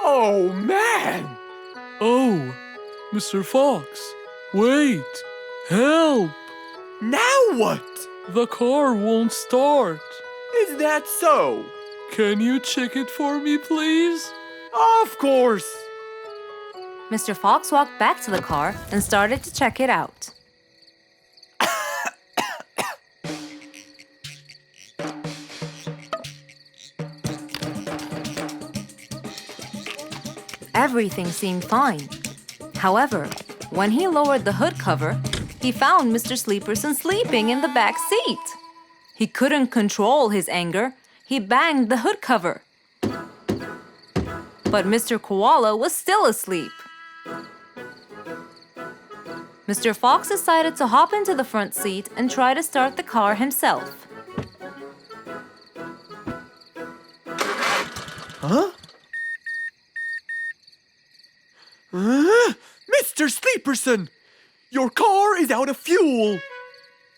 Oh man!
Oh, Mr. Fox. Wait. Help.
Now what?
The car won't start.
Is that so?
Can you check it for me, please?
Of course!
Mr. Fox walked back to the car and started to check it out. Everything seemed fine. However, when he lowered the hood cover, he found Mr. Sleeperson sleeping in the back seat. He couldn't control his anger. He banged the hood cover. But Mr. Koala was still asleep. Mr. Fox decided to hop into the front seat and try to start the car himself.
Huh? Mr. Sleeperson! Your car is out of fuel!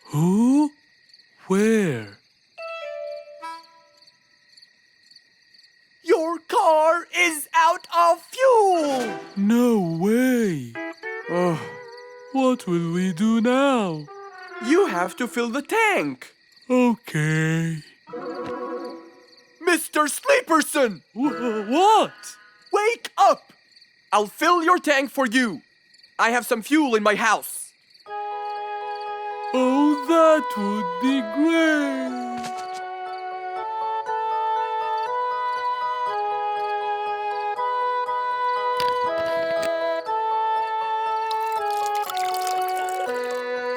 Who? Where?
Your car is out of fuel!
No way! Oh, what will we do now?
You have to fill the tank!
Okay.
Mr. Sleeperson!
What?
Wake up! I'll fill your tank for you. I have some fuel in my house.
Oh, that would be great!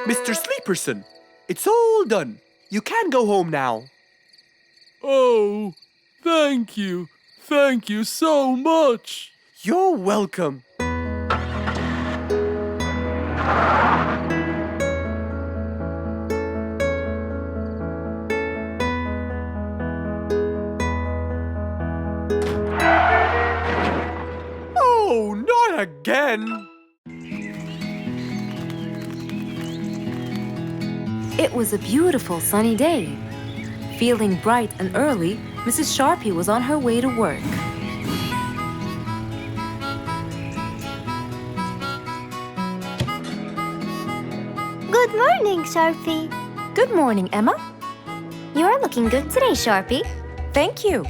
Mr. Sleeperson, it's all done. You can go home now.
Oh, thank you. Thank you so much.
You're welcome. Oh, not again.
It was a beautiful sunny day. Feeling bright and early, Mrs. Sharpie was on her way to work.
Good morning, Sharpie.
Good morning, Emma.
You're looking good today, Sharpie.
Thank you.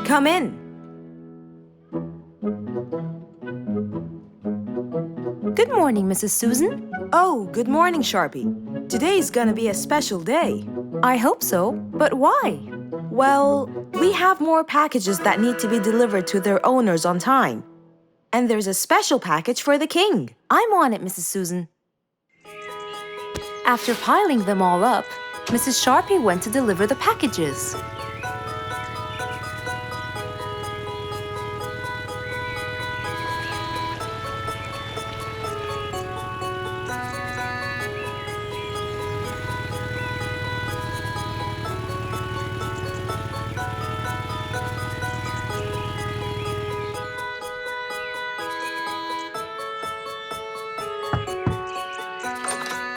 Come in. Good morning, Mrs. Susan.
Oh, good morning, Sharpie. Today's gonna be a special day.
I hope so, but why?
Well, we have more packages that need to be delivered to their owners on time. And there's a special package for the king.
I'm on it, Mrs. Susan. After piling them all up, Mrs. Sharpie went to deliver the packages.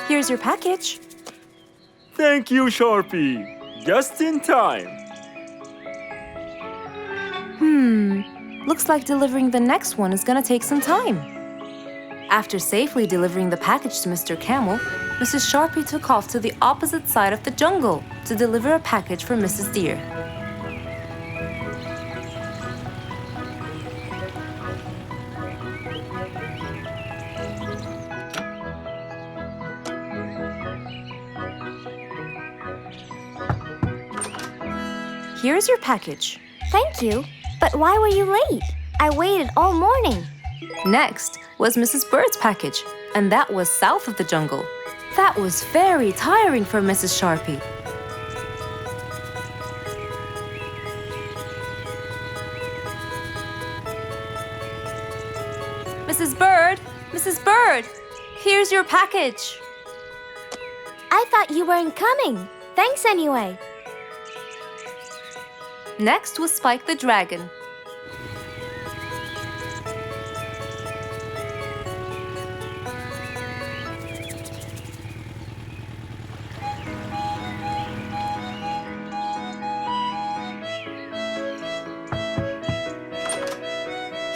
Here's your package.
Thank you, Sharpie. Just in time.
Looks like delivering the next one is gonna take some time. After safely delivering the package to Mr. Camel, Mrs. Sharpie took off to the opposite side of the jungle to deliver a package for Mrs. Deer. Here's your package.
Thank you. But why were you late? I waited all morning.
Next was Mrs. Bird's package, and that was south of the jungle. That was very tiring for Mrs. Sharpie. Mrs. Bird! Mrs. Bird! Here's your package.
I thought you weren't coming. Thanks anyway.
Next was Spike the Dragon.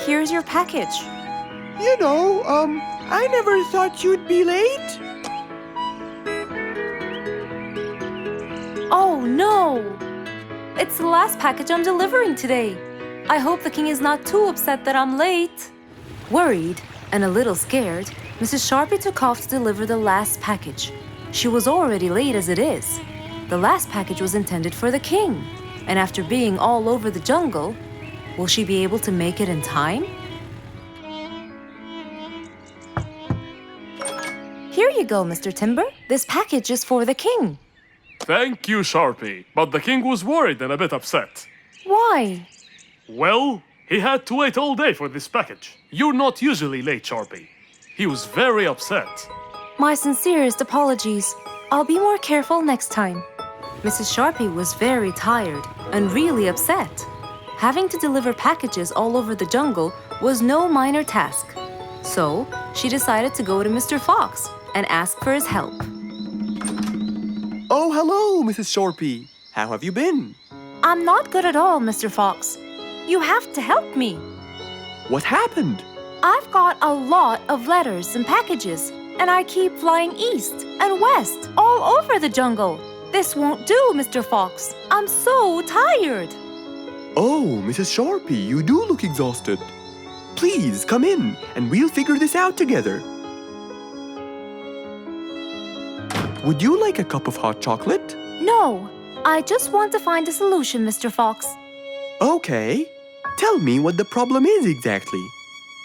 Here's your package.
You know, I never thought you'd be late.
Oh no! It's the last package I'm delivering today. I hope the king is not too upset that I'm late. Worried and a little scared, Mrs. Sharpie took off to deliver the last package. She was already late as it is. The last package was intended for the king, and after being all over the jungle, will she be able to make it in time? Here you go, Mr. Timber. This package is for the king.
Thank you, Sharpie. But the king was worried and a bit upset.
Why?
Well, he had to wait all day for this package. You're not usually late, Sharpie. He was very upset.
My sincerest apologies. I'll be more careful next time. Mrs. Sharpie was very tired and really upset. Having to deliver packages all over the jungle was no minor task. So, she decided to go to Mr. Fox and ask for his help.
Oh, hello, Mrs. Sharpie. How have you been?
I'm not good at all, Mr. Fox. You have to help me.
What happened?
I've got a lot of letters and packages, and I keep flying east and west all over the jungle. This won't do, Mr. Fox. I'm so tired.
Oh, Mrs. Sharpie, you do look exhausted. Please, come in, and we'll figure this out together. Would you like a cup of hot chocolate?
No, I just want to find a solution, Mr. Fox.
Okay. Tell me what the problem is exactly.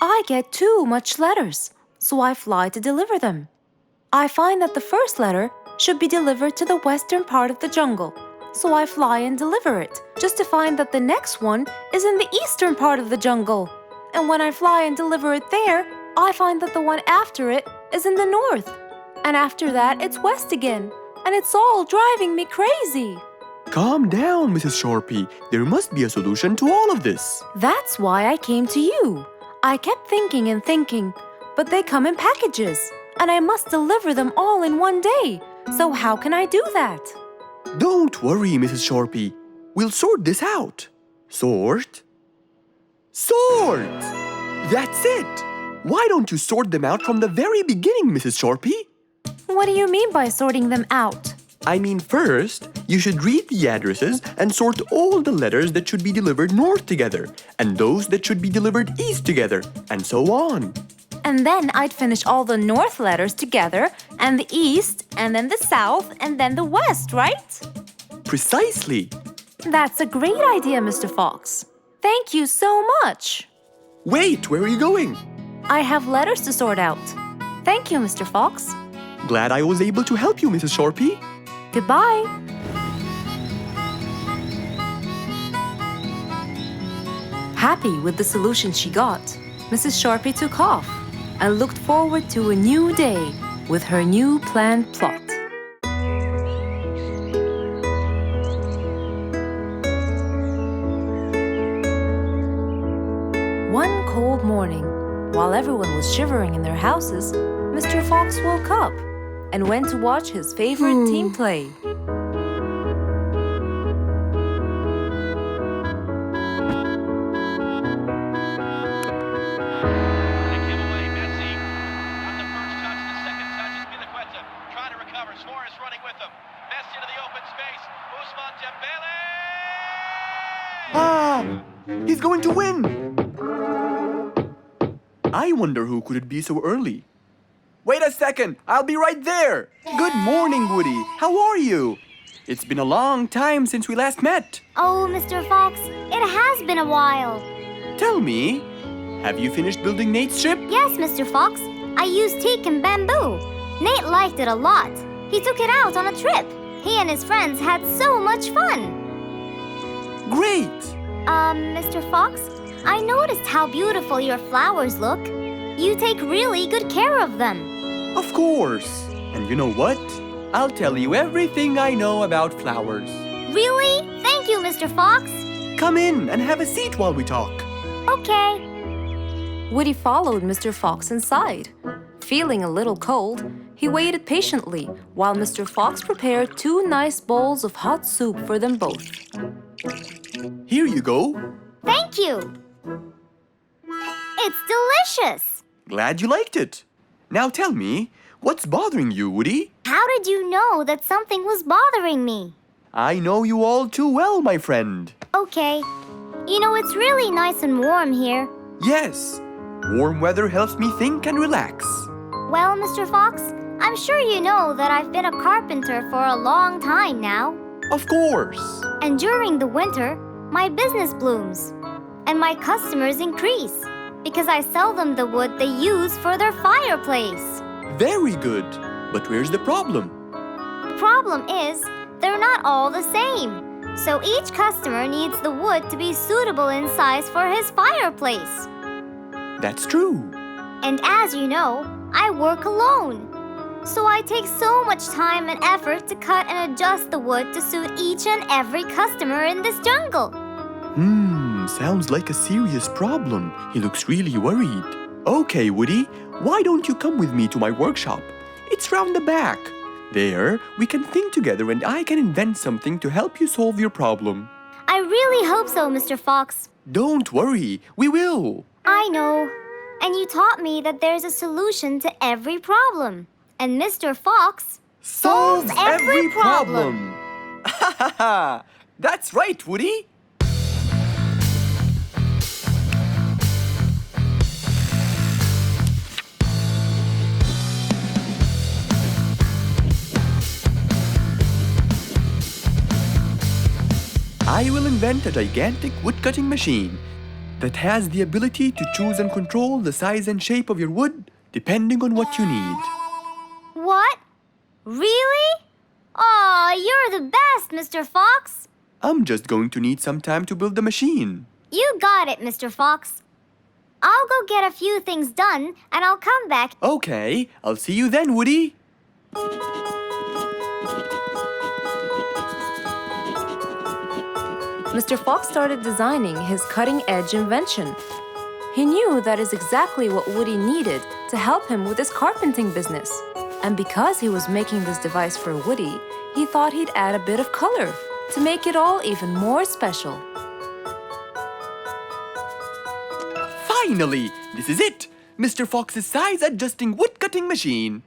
I get too much letters, so I fly to deliver them. I find that the first letter should be delivered to the western part of the jungle, so I fly and deliver it, just to find that the next one is in the eastern part of the jungle. And when I fly and deliver it there, I find that the one after it is in the north. And after that, it's west again, and it's all driving me crazy.
Calm down, Mrs. Sharpie. There must be a solution to all of this.
That's why I came to you. I kept thinking and thinking, but they come in packages, and I must deliver them all in one day. So how can I do that?
Don't worry, Mrs. Sharpie. We'll sort this out. Sort? Sort! That's it! Why don't you sort them out from the very beginning, Mrs. Sharpie?
What do you mean by sorting them out?
I mean, first, you should read the addresses and sort all the letters that should be delivered north together, and those that should be delivered east together, and so on.
And then I'd finish all the north letters together, and the east, and then the south, and then the west, right?
Precisely.
That's a great idea, Mr. Fox. Thank you so much.
Wait, where are you going?
I have letters to sort out. Thank you, Mr. Fox.
Glad I was able to help you, Mrs. Sharpie.
Goodbye. Happy with the solution she got, Mrs. Sharpie took off and looked forward to a new day with her new planned plot. One cold morning, while everyone was shivering in their houses, Mr. Fox woke up and went to watch his favorite team play.
He's going to win! I wonder who could it be so early?
Wait a second, I'll be right there.
Good morning, Woody. How are you? It's been a long time since we last met.
Oh, Mr. Fox, it has been a while.
Tell me, have you finished building Nate's ship?
Yes, Mr. Fox. I used teak and bamboo. Nate liked it a lot. He took it out on a trip. He and his friends had so much fun.
Great!
Mr. Fox, I noticed how beautiful your flowers look. You take really good care of them.
Of course. And you know what? I'll tell you everything I know about flowers.
Really? Thank you, Mr. Fox.
Come in and have a seat while we talk.
Okay.
Woody followed Mr. Fox inside. Feeling a little cold, he waited patiently while Mr. Fox prepared 2 nice bowls of hot soup for them both.
Here you go.
Thank you. It's delicious.
Glad you liked it. Now tell me, what's bothering you, Woody?
How did you know that something was bothering me?
I know you all too well, my friend.
Okay. You know, it's really nice and warm here.
Yes, warm weather helps me think and relax.
Well, Mr. Fox, I'm sure you know that I've been a carpenter for a long time now.
Of course.
And during the winter, my business blooms. And my customers increase because I sell them the wood they use for their fireplace.
Very good. But where's the problem?
The problem is, they're not all the same. So each customer needs the wood to be suitable in size for his fireplace.
That's true.
And as you know, I work alone. So I take so much time and effort to cut and adjust the wood to suit each and every customer in this jungle.
Sounds like a serious problem. He looks really worried. Okay, Woody, why don't you come with me to my workshop? It's round the back. There, we can think together and I can invent something to help you solve your problem.
I really hope so, Mr. Fox.
Don't worry, we will.
I know. And you taught me that there's a solution to every problem. And Mr. Fox solves every problem.
Ha ha ha! That's right, Woody. I will invent a gigantic wood-cutting machine that has the ability to choose and control the size and shape of your wood depending on what you need.
What? Really? Aw, you're the best, Mr. Fox.
I'm just going to need some time to build the machine.
You got it, Mr. Fox. I'll go get a few things done and I'll come back.
Okay, I'll see you then, Woody.
Mr. Fox started designing his cutting-edge invention. He knew that is exactly what Woody needed to help him with his carpenting business. And because he was making this device for Woody, he thought he'd add a bit of color to make it all even more special.
Finally, this is it! Mr. Fox's size-adjusting wood-cutting machine.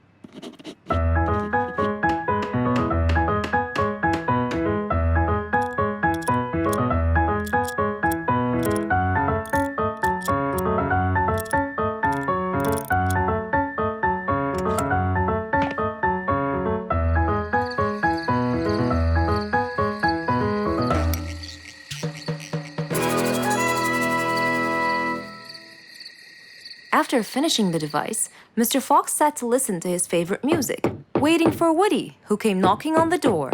After finishing the device, Mr. Fox sat to listen to his favorite music, waiting for Woody, who came knocking on the door.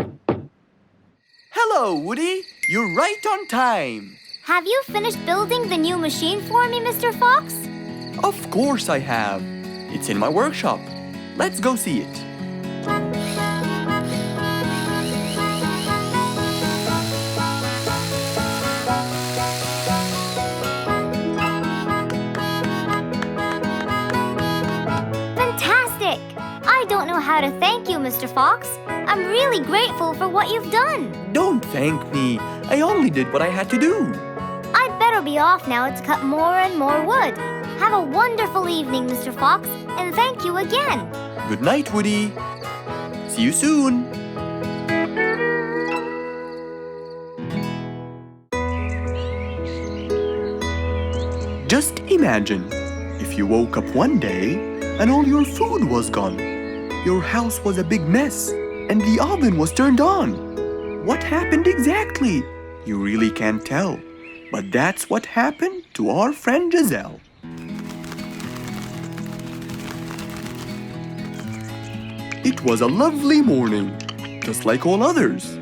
Hello, Woody. You're right on time.
Have you finished building the new machine for me, Mr. Fox?
Of course I have. It's in my workshop. Let's go see it.
Fantastic! I don't know how to thank you, Mr. Fox. I'm really grateful for what you've done.
Don't thank me. I only did what I had to do.
I'd better be off now to cut more and more wood. Have a wonderful evening, Mr. Fox, and thank you again.
Good night, Woody. See you soon. Just imagine if you woke up one day and all your food was gone. Your house was a big mess and the oven was turned on. What happened exactly? You really can't tell. But that's what happened to our friend Giselle. It was a lovely morning, just like all others.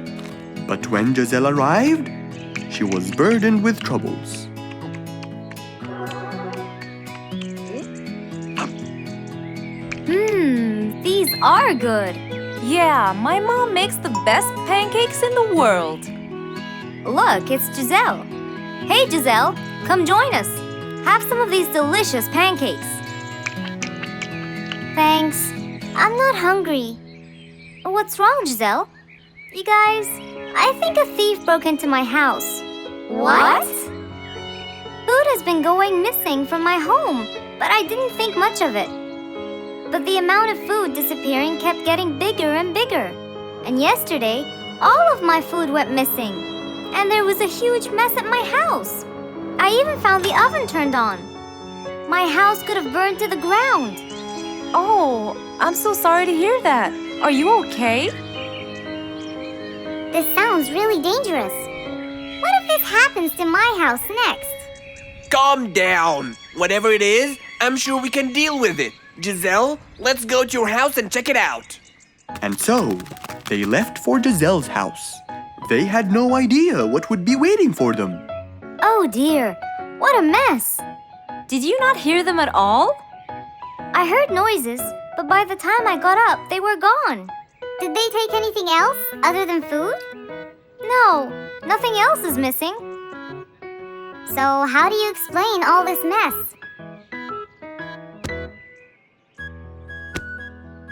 But when Giselle arrived, she was burdened with troubles.
These are good.
Yeah, my mom makes the best pancakes in the world.
Look, it's Giselle. Hey, Giselle, come join us. Have some of these delicious pancakes. Thanks. I'm not hungry. What's wrong, Giselle? You guys, I think a thief broke into my house. What? Food has been going missing from my home, but I didn't think much of it. But the amount of food disappearing kept getting bigger and bigger. And yesterday, All of my food went missing. And there was a huge mess at my house. I even found the oven turned on. My house could have burned to the ground.
Oh, I'm so sorry to hear that. Are you okay?
This sounds really dangerous. What if this happens to my house next?
Calm down. Whatever it is, I'm sure we can deal with it. Giselle, let's go to your house and check it out.
And so, they left for Giselle's house. They had no idea what would be waiting for them.
Oh dear, what a mess.
Did you not hear them at all?
I heard noises, but by the time I got up, they were gone.
Did they take anything else other than food?
No, nothing else is missing.
So how do you explain all this mess?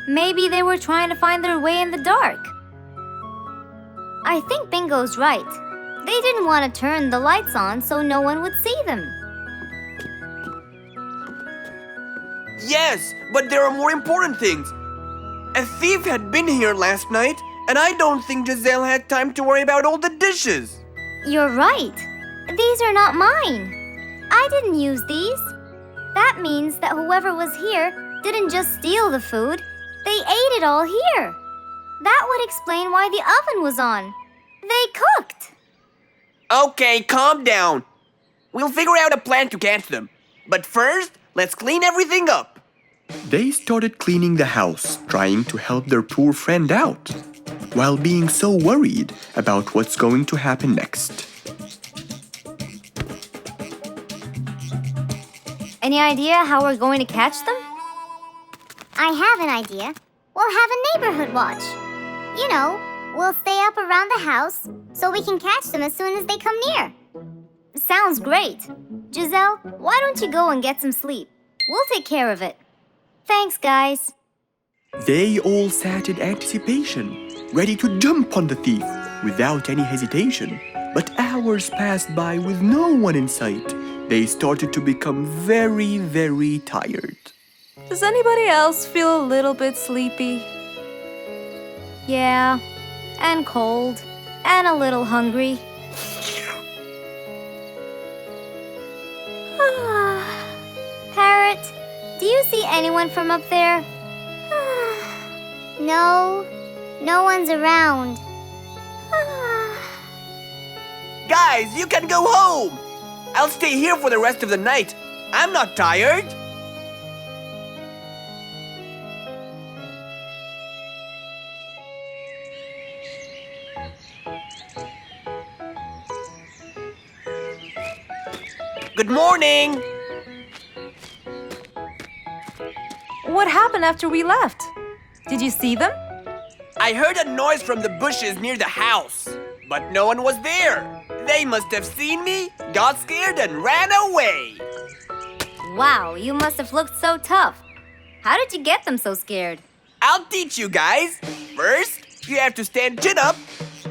Maybe they were trying to find their way in the dark. I think Bingo's right. They didn't want to turn the lights on so no one would see them.
Yes, but there are more important things. A thief had been here last night, and I don't think Giselle had time to worry about all the dishes.
You're right. These are not mine. I didn't use these. That means that whoever was here didn't just steal the food. They ate it all here. That would explain why the oven was on. They cooked.
Okay, calm down. We'll figure out a plan to catch them. But first, let's clean everything up.
They started cleaning the house, trying to help their poor friend out, while being so worried about what's going to happen next.
Any idea how we're going to catch them?
I have an idea. We'll have a neighborhood watch. You know, we'll stay up around the house so we can catch them as soon as they come near.
Sounds great. Giselle, why don't you go and get some sleep? We'll take care of it. Thanks, guys.
They all sat in anticipation, ready to jump on the thief without any hesitation. But hours passed by with no one in sight. They started to become very, very tired.
Does anybody else feel a little bit sleepy?
Yeah, and cold, and a little hungry. Parrot, do you see anyone from up there?
No, no one's around.
Guys, you can go home. I'll stay here for the rest of the night. I'm not tired. Good morning.
What happened after we left? Did you see them?
I heard a noise from the bushes near the house, but no one was there. They must have seen me, got scared, and ran away.
Wow, you must have looked so tough. How did you get them so scared?
I'll teach you guys. First, you have to stand chin up,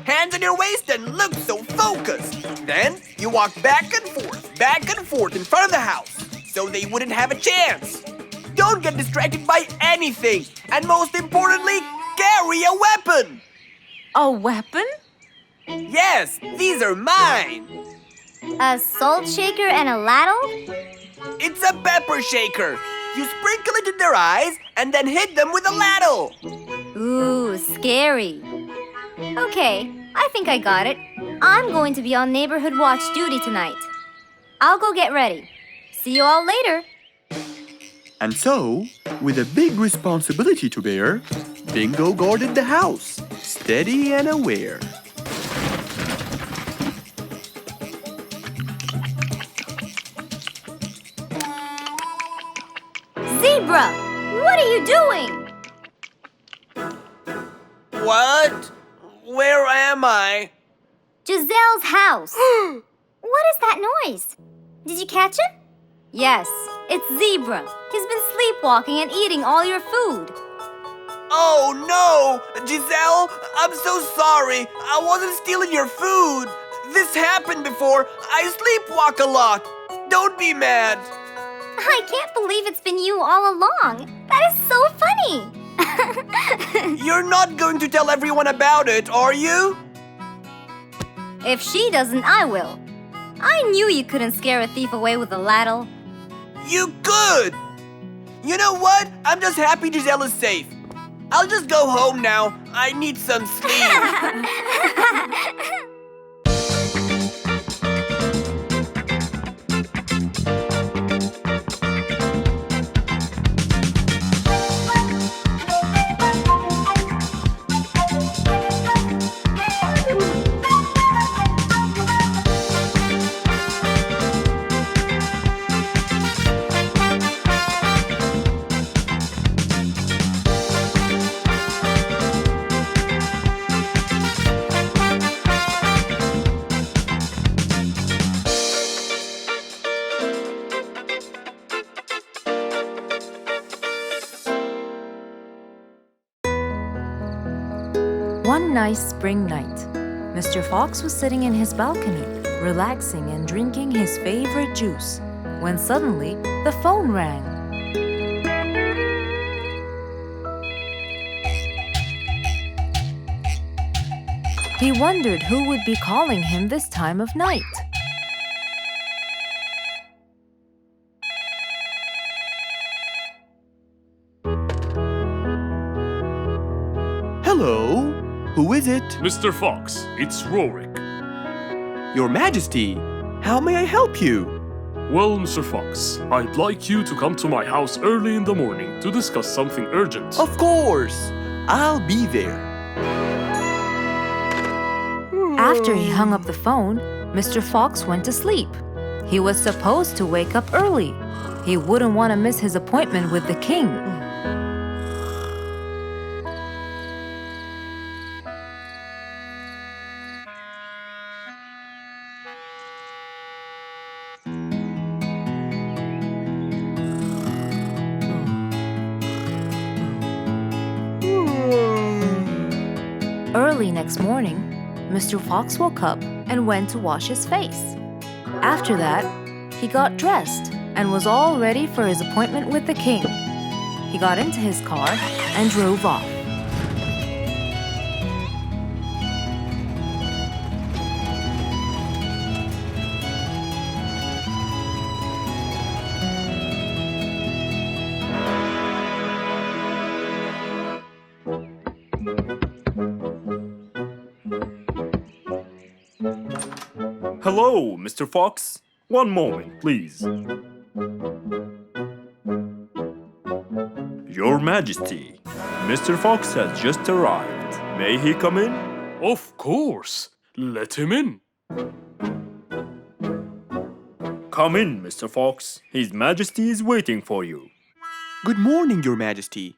hands on your waist, and look so focused. Then, you walk back and forth in front of the house, so they wouldn't have a chance. Don't get distracted by anything, and most importantly, carry a weapon.
A weapon?
Yes, these are mine.
A salt shaker and a ladle?
It's a pepper shaker. You sprinkle it in their eyes and then hit them with a ladle.
Ooh, scary. Okay, I think I got it. I'm going to be on neighborhood watch duty tonight. I'll go get ready. See you all later.
And so, with a big responsibility to bear, Bingo guarded the house, steady and aware.
Zebra, what are you doing?
What? Where am I?
Giselle's house. What is that noise? Did you catch it? Yes, it's Zebra. He's been sleepwalking and eating all your food.
Oh no! Giselle, I'm so sorry. I wasn't stealing your food. This happened before. I sleepwalk a lot. Don't be mad.
I can't believe it's been you all along. That is so funny.
You're not going to tell everyone about it, are you?
If she doesn't, I will. I knew you couldn't scare a thief away with a ladle.
You could! You know what? I'm just happy Giselle is safe. I'll just go home now. I need some sleep.
One nice spring night, Mr. Fox was sitting in his balcony, relaxing and drinking his favorite juice, when suddenly the phone rang. He wondered who would be calling him this time of night.
Hello? Who is it?
Mr. Fox, it's Rorik.
Your Majesty, how may I help you?
Well, Mr. Fox, I'd like you to come to my house early in the morning to discuss something urgent.
Of course! I'll be there.
After he hung up the phone, Mr. Fox went to sleep. He was supposed to wake up early. He wouldn't want to miss his appointment with the king. Early next morning, Mr. Fox woke up and went to wash his face. After that, he got dressed and was all ready for his appointment with the king. He got into his car and drove off.
Hello, Mr. Fox. One moment, please. Your Majesty, Mr. Fox has just arrived. May he come in?
Of course. Let him in.
Come in, Mr. Fox. His Majesty is waiting for you.
Good morning, Your Majesty.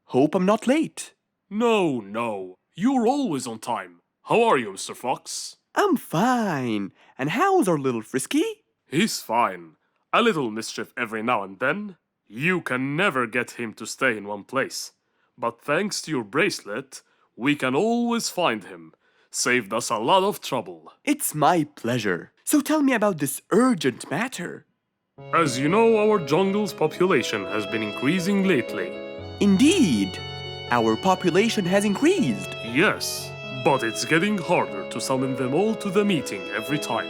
Hope I'm not late.
No. You're always on time. How are you, Mr. Fox?
I'm fine. And how's our little Frisky?
He's fine. A little mischief every now and then. You can never get him to stay in one place. But thanks to your bracelet, we can always find him. Saved us a lot of trouble.
It's my pleasure. So tell me about this urgent matter.
As you know, our jungle's population has been increasing lately.
Indeed. Our population has increased.
Yes, but it's getting harder to summon them all to the meeting every time.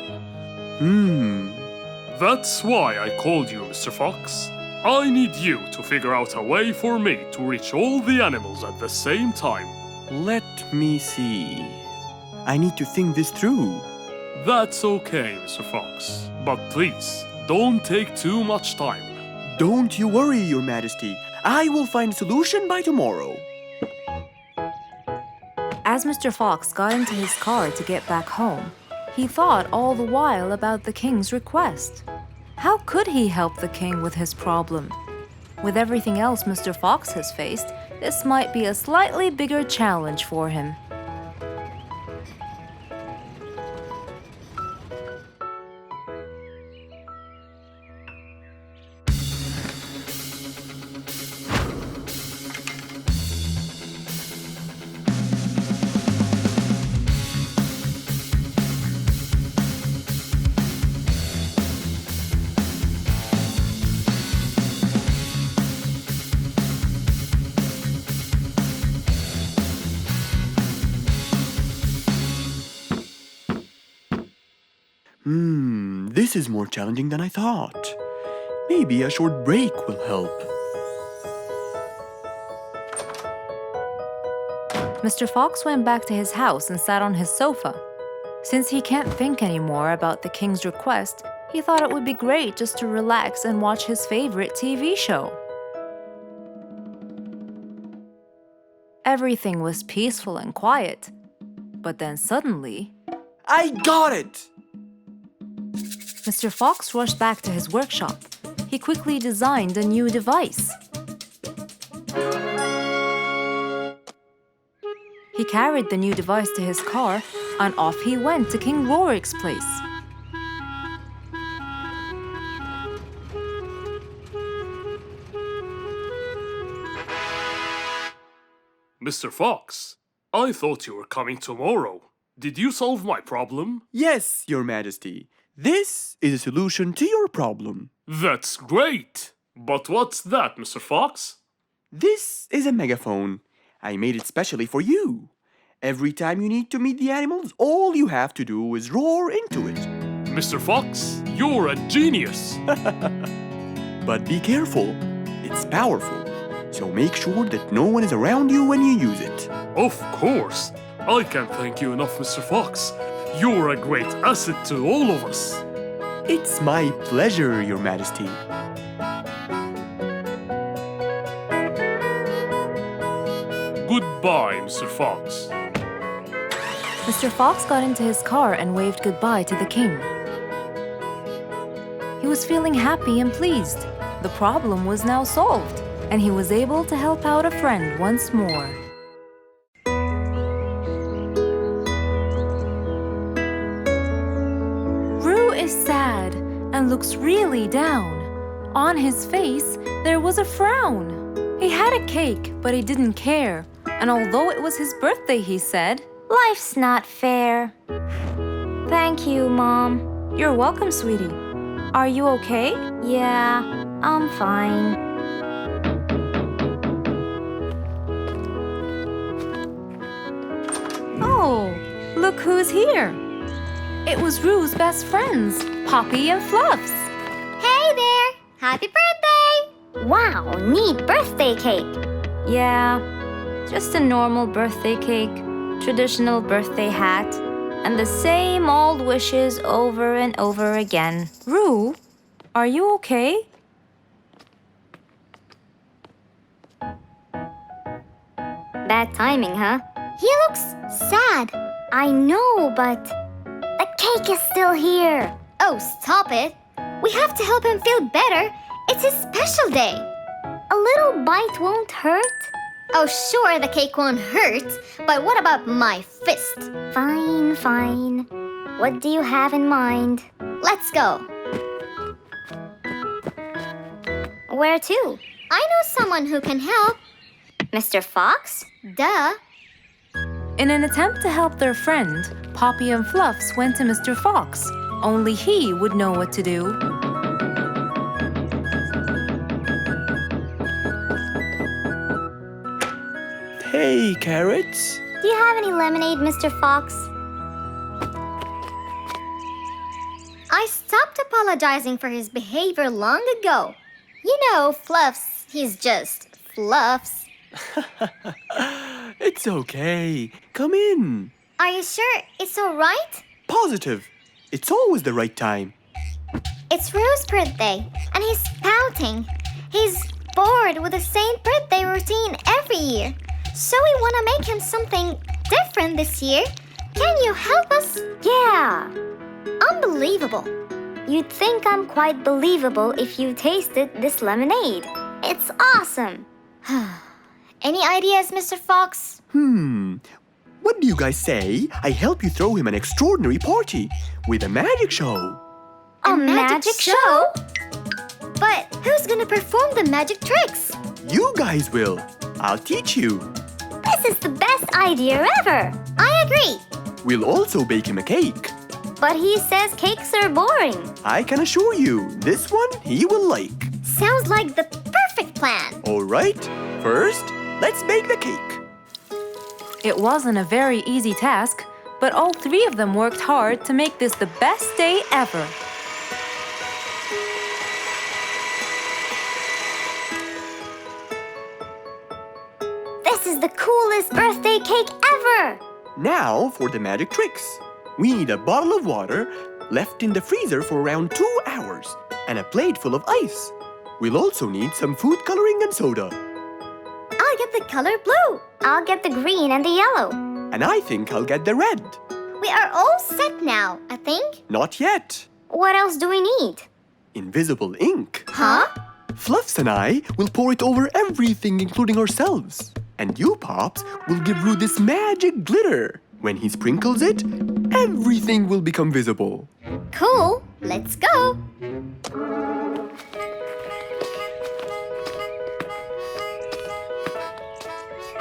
That's why I called you, Mr. Fox. I need you to figure out a way for me to reach all the animals at the same time.
Let me see. I need to think this through.
That's okay, Mr. Fox. But please, don't take too much time.
Don't you worry, Your Majesty. I will find a solution by tomorrow.
As Mr. Fox got into his car to get back home, he thought all the while about the king's request. How could he help the king with his problem? With everything else Mr. Fox has faced, this might be a slightly bigger challenge for him.
This is more challenging than I thought. Maybe a short break will help.
Mr. Fox went back to his house and sat on his sofa. Since he can't think anymore about the king's request, he thought it would be great just to relax and watch his favorite TV show. Everything was peaceful and quiet. But then suddenly,
I got it!
Mr. Fox rushed back to his workshop. He quickly designed a new device. He carried the new device to his car, and off he went to King Rorik's place.
Mr. Fox, I thought you were coming tomorrow. Did you solve my problem?
Yes, Your Majesty. This is a solution to your problem.
That's great! But what's that, Mr. Fox?
This is a megaphone. I made it specially for you. Every time you need to meet the animals, all you have to do is roar into it.
Mr. Fox, you're a genius!
But be careful. It's powerful. So make sure that no one is around you when you use it.
Of course! I can't thank you enough, Mr. Fox. You're a great asset to all of us.
It's my pleasure, Your Majesty.
Goodbye, Mr. Fox.
Mr. Fox got into his car and waved goodbye to the king. He was feeling happy and pleased. The problem was now solved, and he was able to help out a friend once more. Roo is sad and looks really down. On his face, there was a frown. He had a cake, but he didn't care. And although it was his birthday, he said,
Life's not fair. Thank you, Mom.
"You're welcome, sweetie. Are you okay?"
Yeah, I'm fine.
Oh, look who's here. It was Roo's best friends, Poppy and Fluffs.
Hey there! Happy birthday!
Wow, neat birthday cake. Yeah, just a normal birthday cake, traditional birthday hat, and the same old wishes over and over again.
Roo, are you okay?
Bad timing, huh?
He looks sad.
I know, but the cake is still here.
Oh, stop it. We have to help him feel better. It's his special day.
A little bite won't hurt.
Oh, sure, the cake won't hurt. But what about my fist?
Fine, fine. What do you have in mind?
Let's go.
Where to?
I know someone who can help.
Mr. Fox?
Duh.
In an attempt to help their friend, Poppy and Fluffs went to Mr. Fox. Only he would know what to do.
Hey, carrots.
Do you have any lemonade, Mr. Fox?
I stopped apologizing for his behavior long ago. You know, Fluffs, he's just Fluffs.
It's okay. Come in.
Are you sure it's all right?
Positive. It's always the right time.
It's Roo's birthday, and he's pouting. He's bored with the same birthday routine every year. So we want to make him something different this year. Can you help us?
Yeah.
Unbelievable.
You'd think I'm quite believable if you tasted this lemonade. It's awesome.
Any ideas, Mr. Fox?
What do you guys say? I help you throw him an extraordinary party with a magic show.
A magic show?
But who's gonna perform the magic tricks?
You guys will. I'll teach you.
This is the best idea ever.
I agree.
We'll also bake him a cake.
But he says cakes are boring.
I can assure you, this one he will like.
Sounds like the perfect plan.
All right, first, let's bake the cake.
It wasn't a very easy task, but all three of them worked hard to make this the best day ever.
the coolest birthday cake ever!
Now for the magic tricks. We need a bottle of water left in the freezer for around 2 hours and a plate full of ice. We'll also need some food coloring and soda.
I'll get the color blue. I'll get the green and the yellow.
And I think I'll get the red.
We are all set now, I think.
Not yet.
What else do we need?
Invisible ink.
Huh?
Fluffs and I will pour it over everything, including ourselves. And you, Pops, will give Roo this magic glitter. When he sprinkles it, everything will become visible.
Cool. Let's go.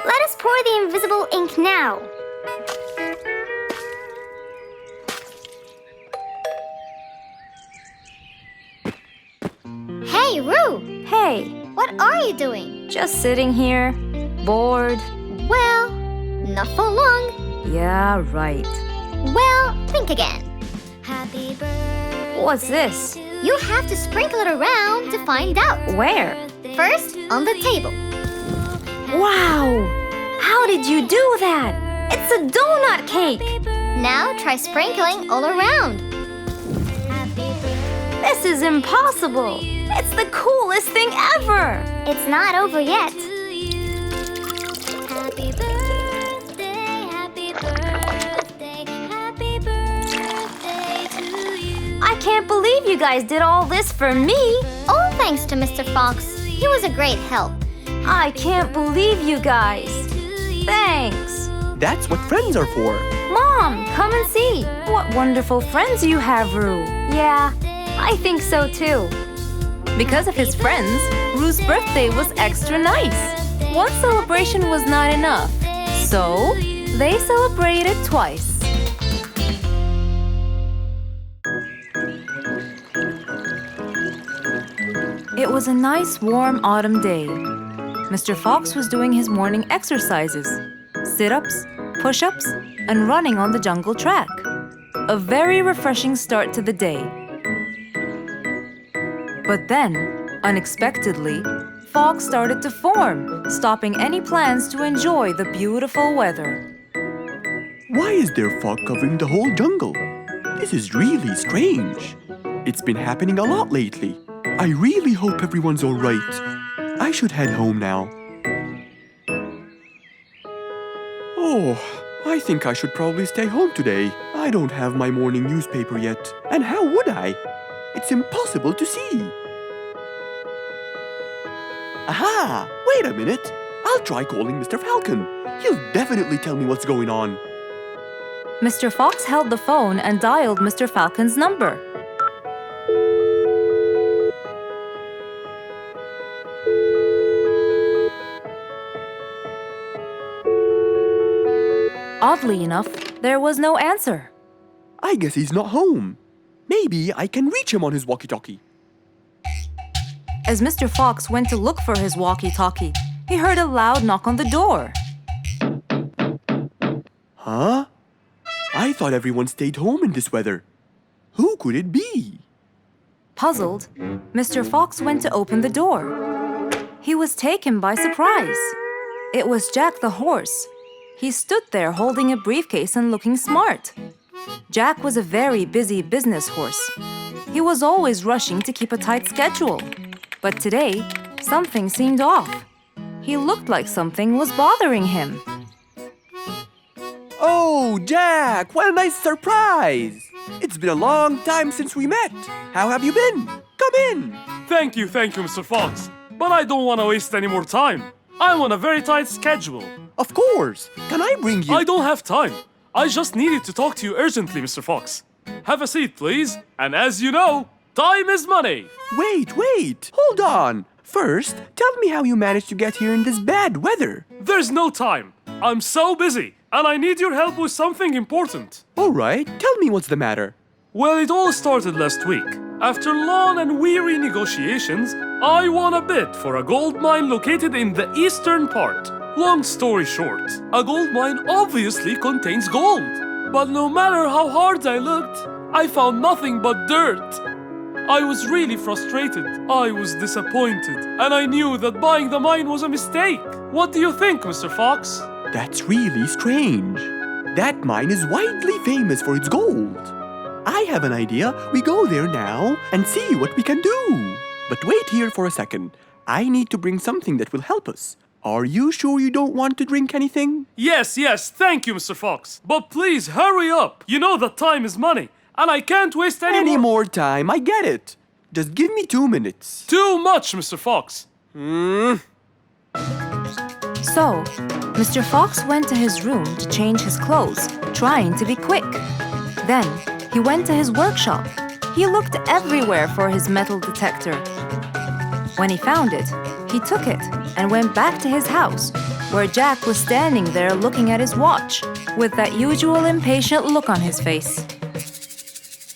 Let us pour the invisible ink now.
Hey, Roo.
Hey,
What are you doing?
just sitting here, bored.
Well, not for long.
Yeah, right.
Well, think again. Happy birthday.
What's this?
You have to sprinkle it around to find out.
Where?
First, on the table.
Wow! How did you do that? It's a donut cake!
Now try sprinkling all around.
This is impossible! It's the coolest thing ever!
It's not over yet.
Happy birthday, happy birthday, happy birthday to you.
I can't believe you guys did all this for me!
All thanks to Mr. Fox. He was a great help.
I can't believe you guys! Thanks!
That's what friends are for.
Mom, come and see! What wonderful friends you have, Roo! Yeah, I think so too. Because of his friends, Roo's birthday was extra nice. One celebration was not enough, so they celebrated twice. It was a nice warm autumn day. Mr. Fox was doing his morning exercises, sit-ups, push-ups, and running on the jungle track. A very refreshing start to the day. But then, unexpectedly, fog started to form, stopping any plans to enjoy the beautiful weather.
Why is there fog covering the whole jungle? This is really strange. It's been happening a lot lately. I really hope everyone's all right. I should head home now. Oh, I think I should probably stay home today. I don't have my morning newspaper yet. And how would I? It's impossible to see. Aha! Wait a minute. I'll try calling Mr. Falcon. He'll definitely tell me what's going on.
Mr. Fox held the phone and dialed Mr. Falcon's number. Oddly enough, there was no answer.
I guess he's not home. Maybe I can reach him on his walkie-talkie.
As Mr. Fox went to look for his walkie-talkie, he heard a loud knock on the door.
Huh? I thought everyone stayed home in this weather. Who could it be?
Puzzled, Mr. Fox went to open the door. He was taken by surprise. It was Jack the horse. He stood there holding a briefcase and looking smart. Jack was a very busy business horse. He was always rushing to keep a tight schedule. But today, something seemed off. He looked like something was bothering him.
Oh, Jack, what a nice surprise! It's been a long time since we met. How have you been? Come in.
Thank you, Mr. Fox. But I don't want to waste any more time. I'm on a very tight schedule.
Of course. Can I bring you...
I don't have time. I just needed to talk to you urgently, Mr. Fox. Have a seat, please. And as you know, time is money.
Wait. Hold on. First, tell me how you managed to get here in this bad weather.
There's no time. I'm so busy, and I need your help with something important.
All right, tell me what's the matter.
Well, it all started last week. After long and weary negotiations, I won a bid for a gold mine located in the eastern part. Long story short, a gold mine obviously contains gold. But no matter how hard I looked, I found nothing but dirt. I was really frustrated. I was disappointed, and I knew that buying the mine was a mistake. What do you think, Mr. Fox?
That's really strange. That mine is widely famous for its gold. I have an idea. We go there now and see what we can do. But wait here for a second. I need to bring something that will help us. Are you sure you don't want to drink anything?
Yes, thank you, Mr. Fox. But please, hurry up. You know that time is money, and I can't waste
Any more time, I get it. Just give me 2 minutes.
Too much, Mr. Fox.
So, Mr. Fox went to his room to change his clothes, trying to be quick. Then, he went to his workshop. He looked everywhere for his metal detector. When he found it, he took it and went back to his house, where Jack was standing there looking at his watch, with that usual impatient look on his face.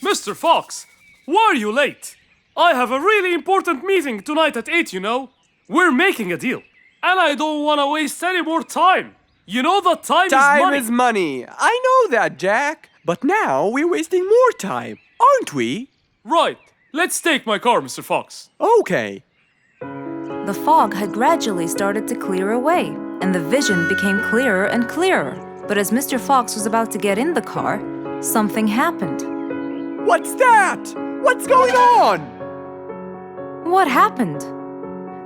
Mr. Fox, why are you late? I have a really important meeting tonight at 8, you know. We're making a deal, and I don't want to waste any more time. You know that time is money.
Time is money. I know that, Jack. But now we're wasting more time, aren't we?
Right. Let's take my car, Mr. Fox.
Okay.
The fog had gradually started to clear away, and the vision became clearer and clearer. But as Mr. Fox was about to get in the car, something happened.
What's that? What's going on?
What happened?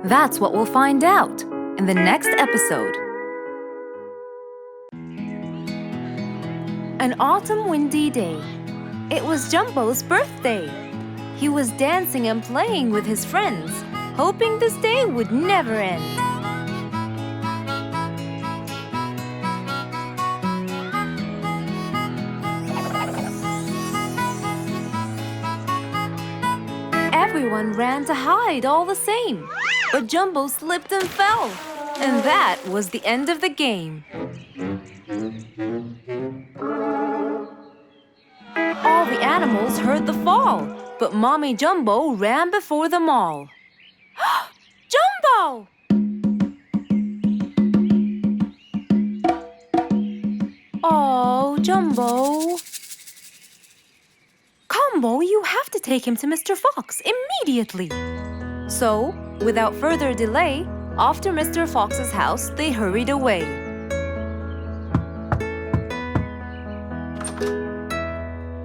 That's what we'll find out in the next episode. An autumn windy day. It was Jumbo's birthday. He was dancing and playing with his friends, hoping this day would never end. Everyone ran to hide all the same, but Jumbo slipped and fell. And that was the end of the game. All the animals heard the fall, but Mommy Jumbo ran before them all. Jumbo! Oh, Jumbo. Combo, you have to take him to Mr. Fox immediately. So, without further delay, off to Mr. Fox's house they hurried away.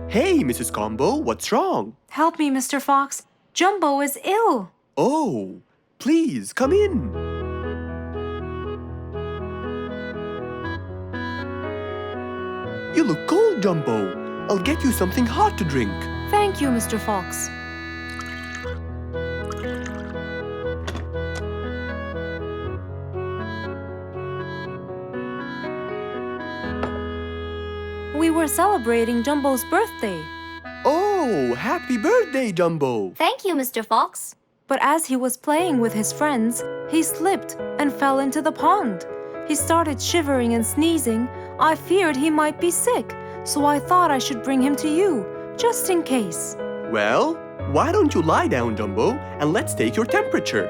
Hey, Mrs. Combo, what's wrong?
Help me, Mr. Fox. Jumbo is ill.
Oh, please, come in. You look cold, Jumbo. I'll get you something hot to drink.
Thank you, Mr. Fox. We were celebrating Jumbo's birthday.
Oh, happy birthday, Jumbo.
Thank you, Mr. Fox.
But as he was playing with his friends, he slipped and fell into the pond. He started shivering and sneezing. I feared he might be sick, so I thought I should bring him to you, just in case.
Well, why don't you lie down, Jumbo, and let's take your temperature.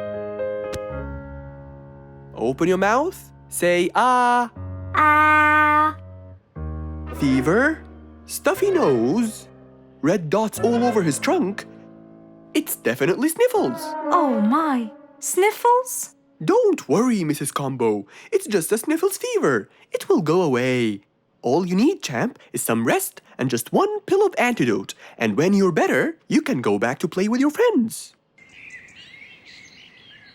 Open your mouth. Say, ah.
Ah.
Fever, stuffy nose, red dots all over his trunk. It's definitely sniffles.
Oh my, sniffles?
Don't worry, Mrs. Combo. It's just a sniffles fever. It will go away. All you need, champ, is some rest and just one pill of antidote. And when you're better, you can go back to play with your friends.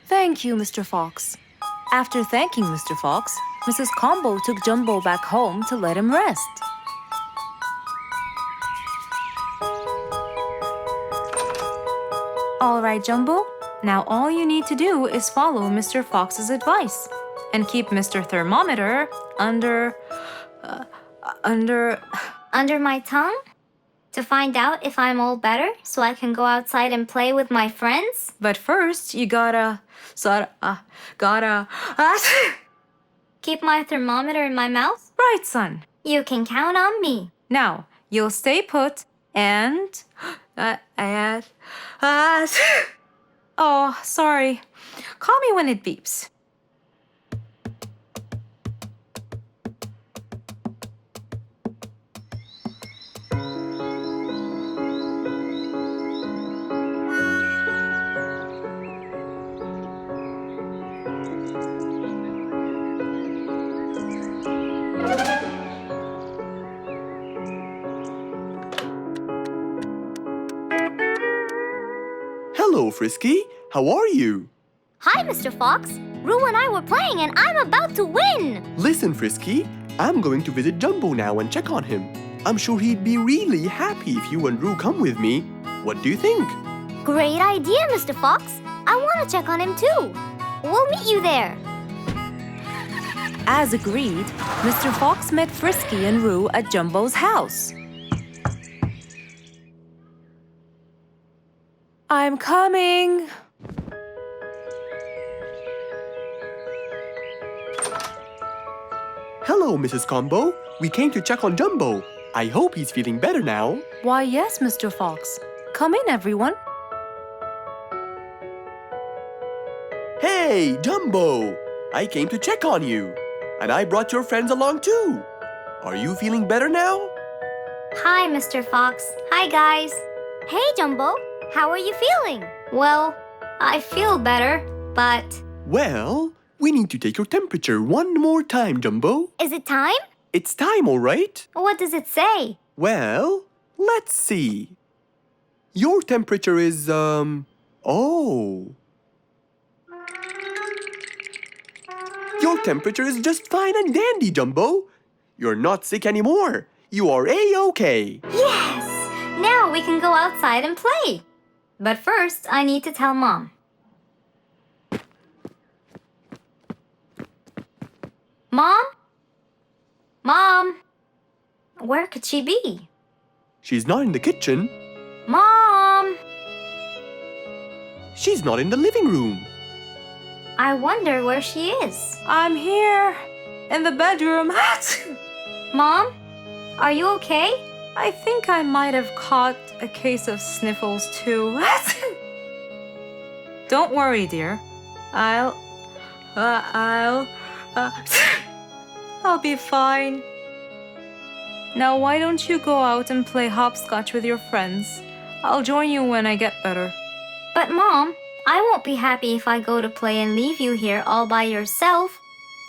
Thank you, Mr. Fox. After thanking Mr. Fox, Mrs. Combo took Jumbo back home to let him rest. All right, Jumbo. Now all you need to do is follow Mr. Fox's advice and keep Mr. Thermometer under
Under my tongue? To find out if I'm all better so I can go outside and play with my friends?
But first, you gotta
Keep my thermometer in my mouth?
Right, son.
You can count on me.
Now, you'll stay put and oh, sorry. Call me when it beeps.
Hello, Frisky. How are you?
Hi, Mr. Fox. Roo and I were playing and I'm about to win.
Listen, Frisky, I'm going to visit Jumbo now and check on him. I'm sure he'd be really happy if you and Roo come with me. What do you think?
Great idea, Mr. Fox. I want to check on him too. We'll meet you there.
As agreed, Mr. Fox met Frisky and Roo at Jumbo's house. I'm coming.
Hello, Mrs. Combo. We came to check on Jumbo. I hope he's feeling better now.
Why, yes, Mr. Fox. Come in, everyone.
Hey, Jumbo! I came to check on you. And I brought your friends along too. Are you feeling better now?
Hi, Mr. Fox. Hi, guys. Hey, Jumbo. How are you feeling? Well, I feel better, but...
Well, we need to take your temperature one more time, Jumbo.
Is it time?
It's time, all right?
What does it say?
Well, let's see. Your temperature is, oh. Your temperature is just fine and dandy, Jumbo. You're not sick anymore. You are A-OK.
Yes! Now we can go outside and play. But first, I need to tell Mom. Mom? Mom? Where could she be?
She's not in the kitchen.
Mom!
She's not in the living room.
I wonder where she is.
I'm here, in the bedroom.
Mom? Are you okay?
I think I might have caught a case of sniffles too. Don't worry, dear. I'll be fine. Now why don't you go out and play hopscotch with your friends? I'll join you when I get better.
But Mom, I won't be happy if I go to play and leave you here all by yourself.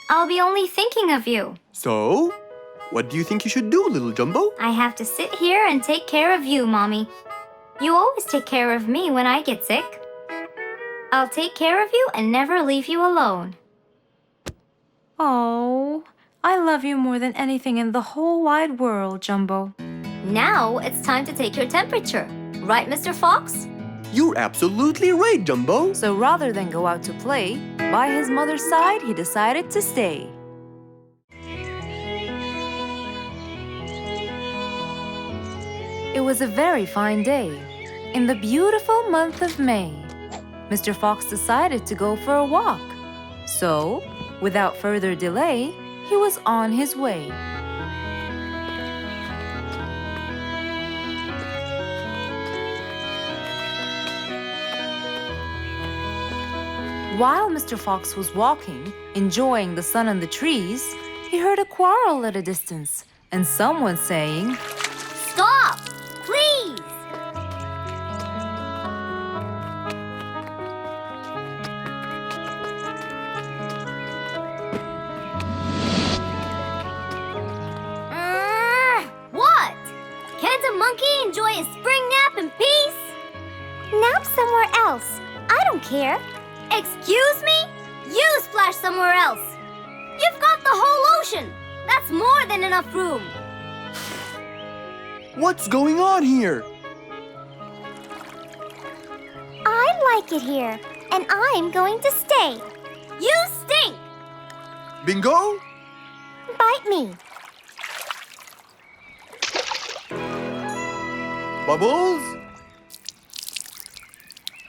I'll be only thinking of you.
So, what do you think you should do, little Jumbo?
I have to sit here and take care of you, Mommy. You always take care of me when I get sick. I'll take care of you and never leave you alone.
Oh, I love you more than anything in the whole wide world, Jumbo.
Now it's time to take your temperature. Right, Mr. Fox?
You're absolutely right, Jumbo.
So rather than go out to play, by his mother's side, he decided to stay. It was a very fine day, in the beautiful month of May. Mr. Fox decided to go for a walk. So, without further delay, he was on his way. While Mr. Fox was walking, enjoying the sun and the trees, he heard a quarrel at a distance and someone saying,
Stop! Please! What? Can't a monkey enjoy a spring nap in peace? Nap somewhere else. I don't care. Excuse me? You splash somewhere else. You've got the whole ocean. That's more than enough room.
What's going on here?
I like it here, and I'm going to stay. You stink!
Bingo?
Bite me.
Bubbles?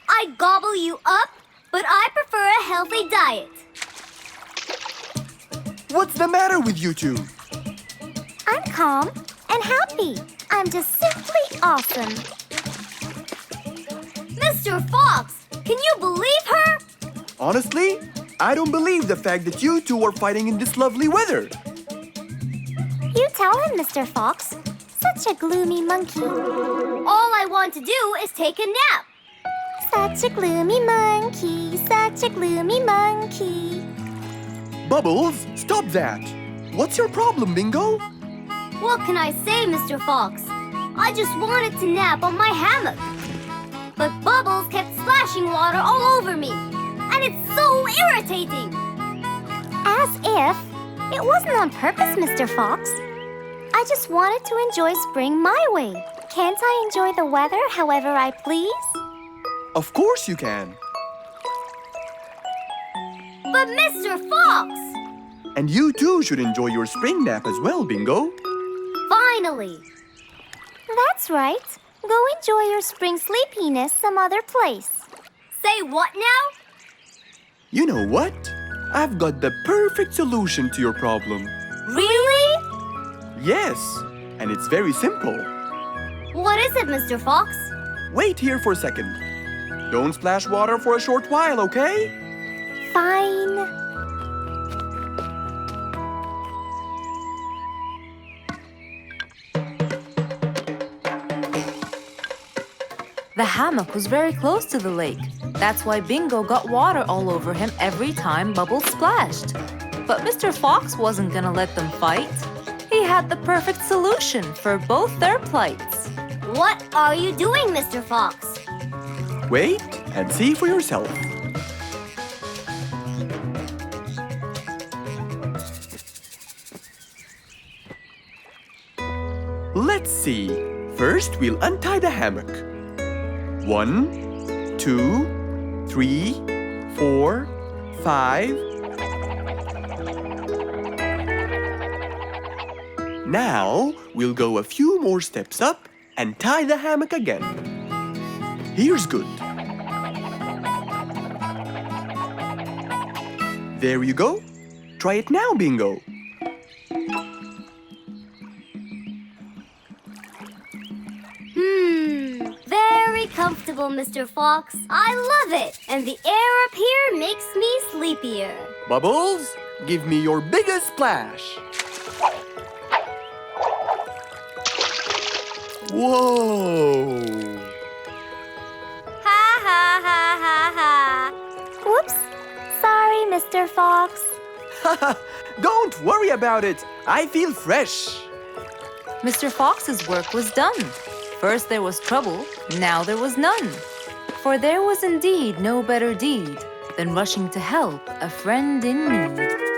I gobble you up, but I prefer a healthy diet.
What's the matter with you two?
I'm calm and happy. I'm just simply awesome. Mr. Fox, can you believe her?
Honestly, I don't believe the fact that you two are fighting in this lovely weather.
You tell him, Mr. Fox. Such a gloomy monkey. All I want to do is take a nap. Such a gloomy monkey, such a gloomy monkey.
Bubbles, stop that! What's your problem, Bingo?
What can I say, Mr. Fox? I just wanted to nap on my hammock. But Bubbles kept splashing water all over me. And it's so irritating.
As if. It wasn't on purpose, Mr. Fox. I just wanted to enjoy spring my way. Can't I enjoy the weather however I please?
Of course you can.
But Mr. Fox!
And you too should enjoy your spring nap as well, Bingo.
Finally!
That's right. Go enjoy your spring sleepiness some other place.
Say what now?
You know what? I've got the perfect solution to your problem.
Really?
Yes, and it's very simple.
What is it, Mr. Fox?
Wait here for a second. Don't splash water for a short while, okay?
Fine.
The hammock was very close to the lake. That's why Bingo got water all over him every time Bubbles splashed. But Mr. Fox wasn't gonna let them fight. He had the perfect solution for both their plights.
What are you doing, Mr. Fox?
Wait and see for yourself. Let's see. First, we'll untie the hammock. 1, 2, 3, 4, 5. Now, we'll go a few more steps up and tie the hammock again. Here's good. There you go. Try it now, Bingo.
Very comfortable, Mr. Fox. I love it. And the air up here makes me sleepier.
Bubbles, give me your biggest splash. Whoa!
Ha ha ha ha ha.
Whoops. Sorry, Mr. Fox.
Don't worry about it. I feel fresh.
Mr. Fox's work was done. First there was trouble, now there was none. For there was indeed no better deed than rushing to help a friend in need.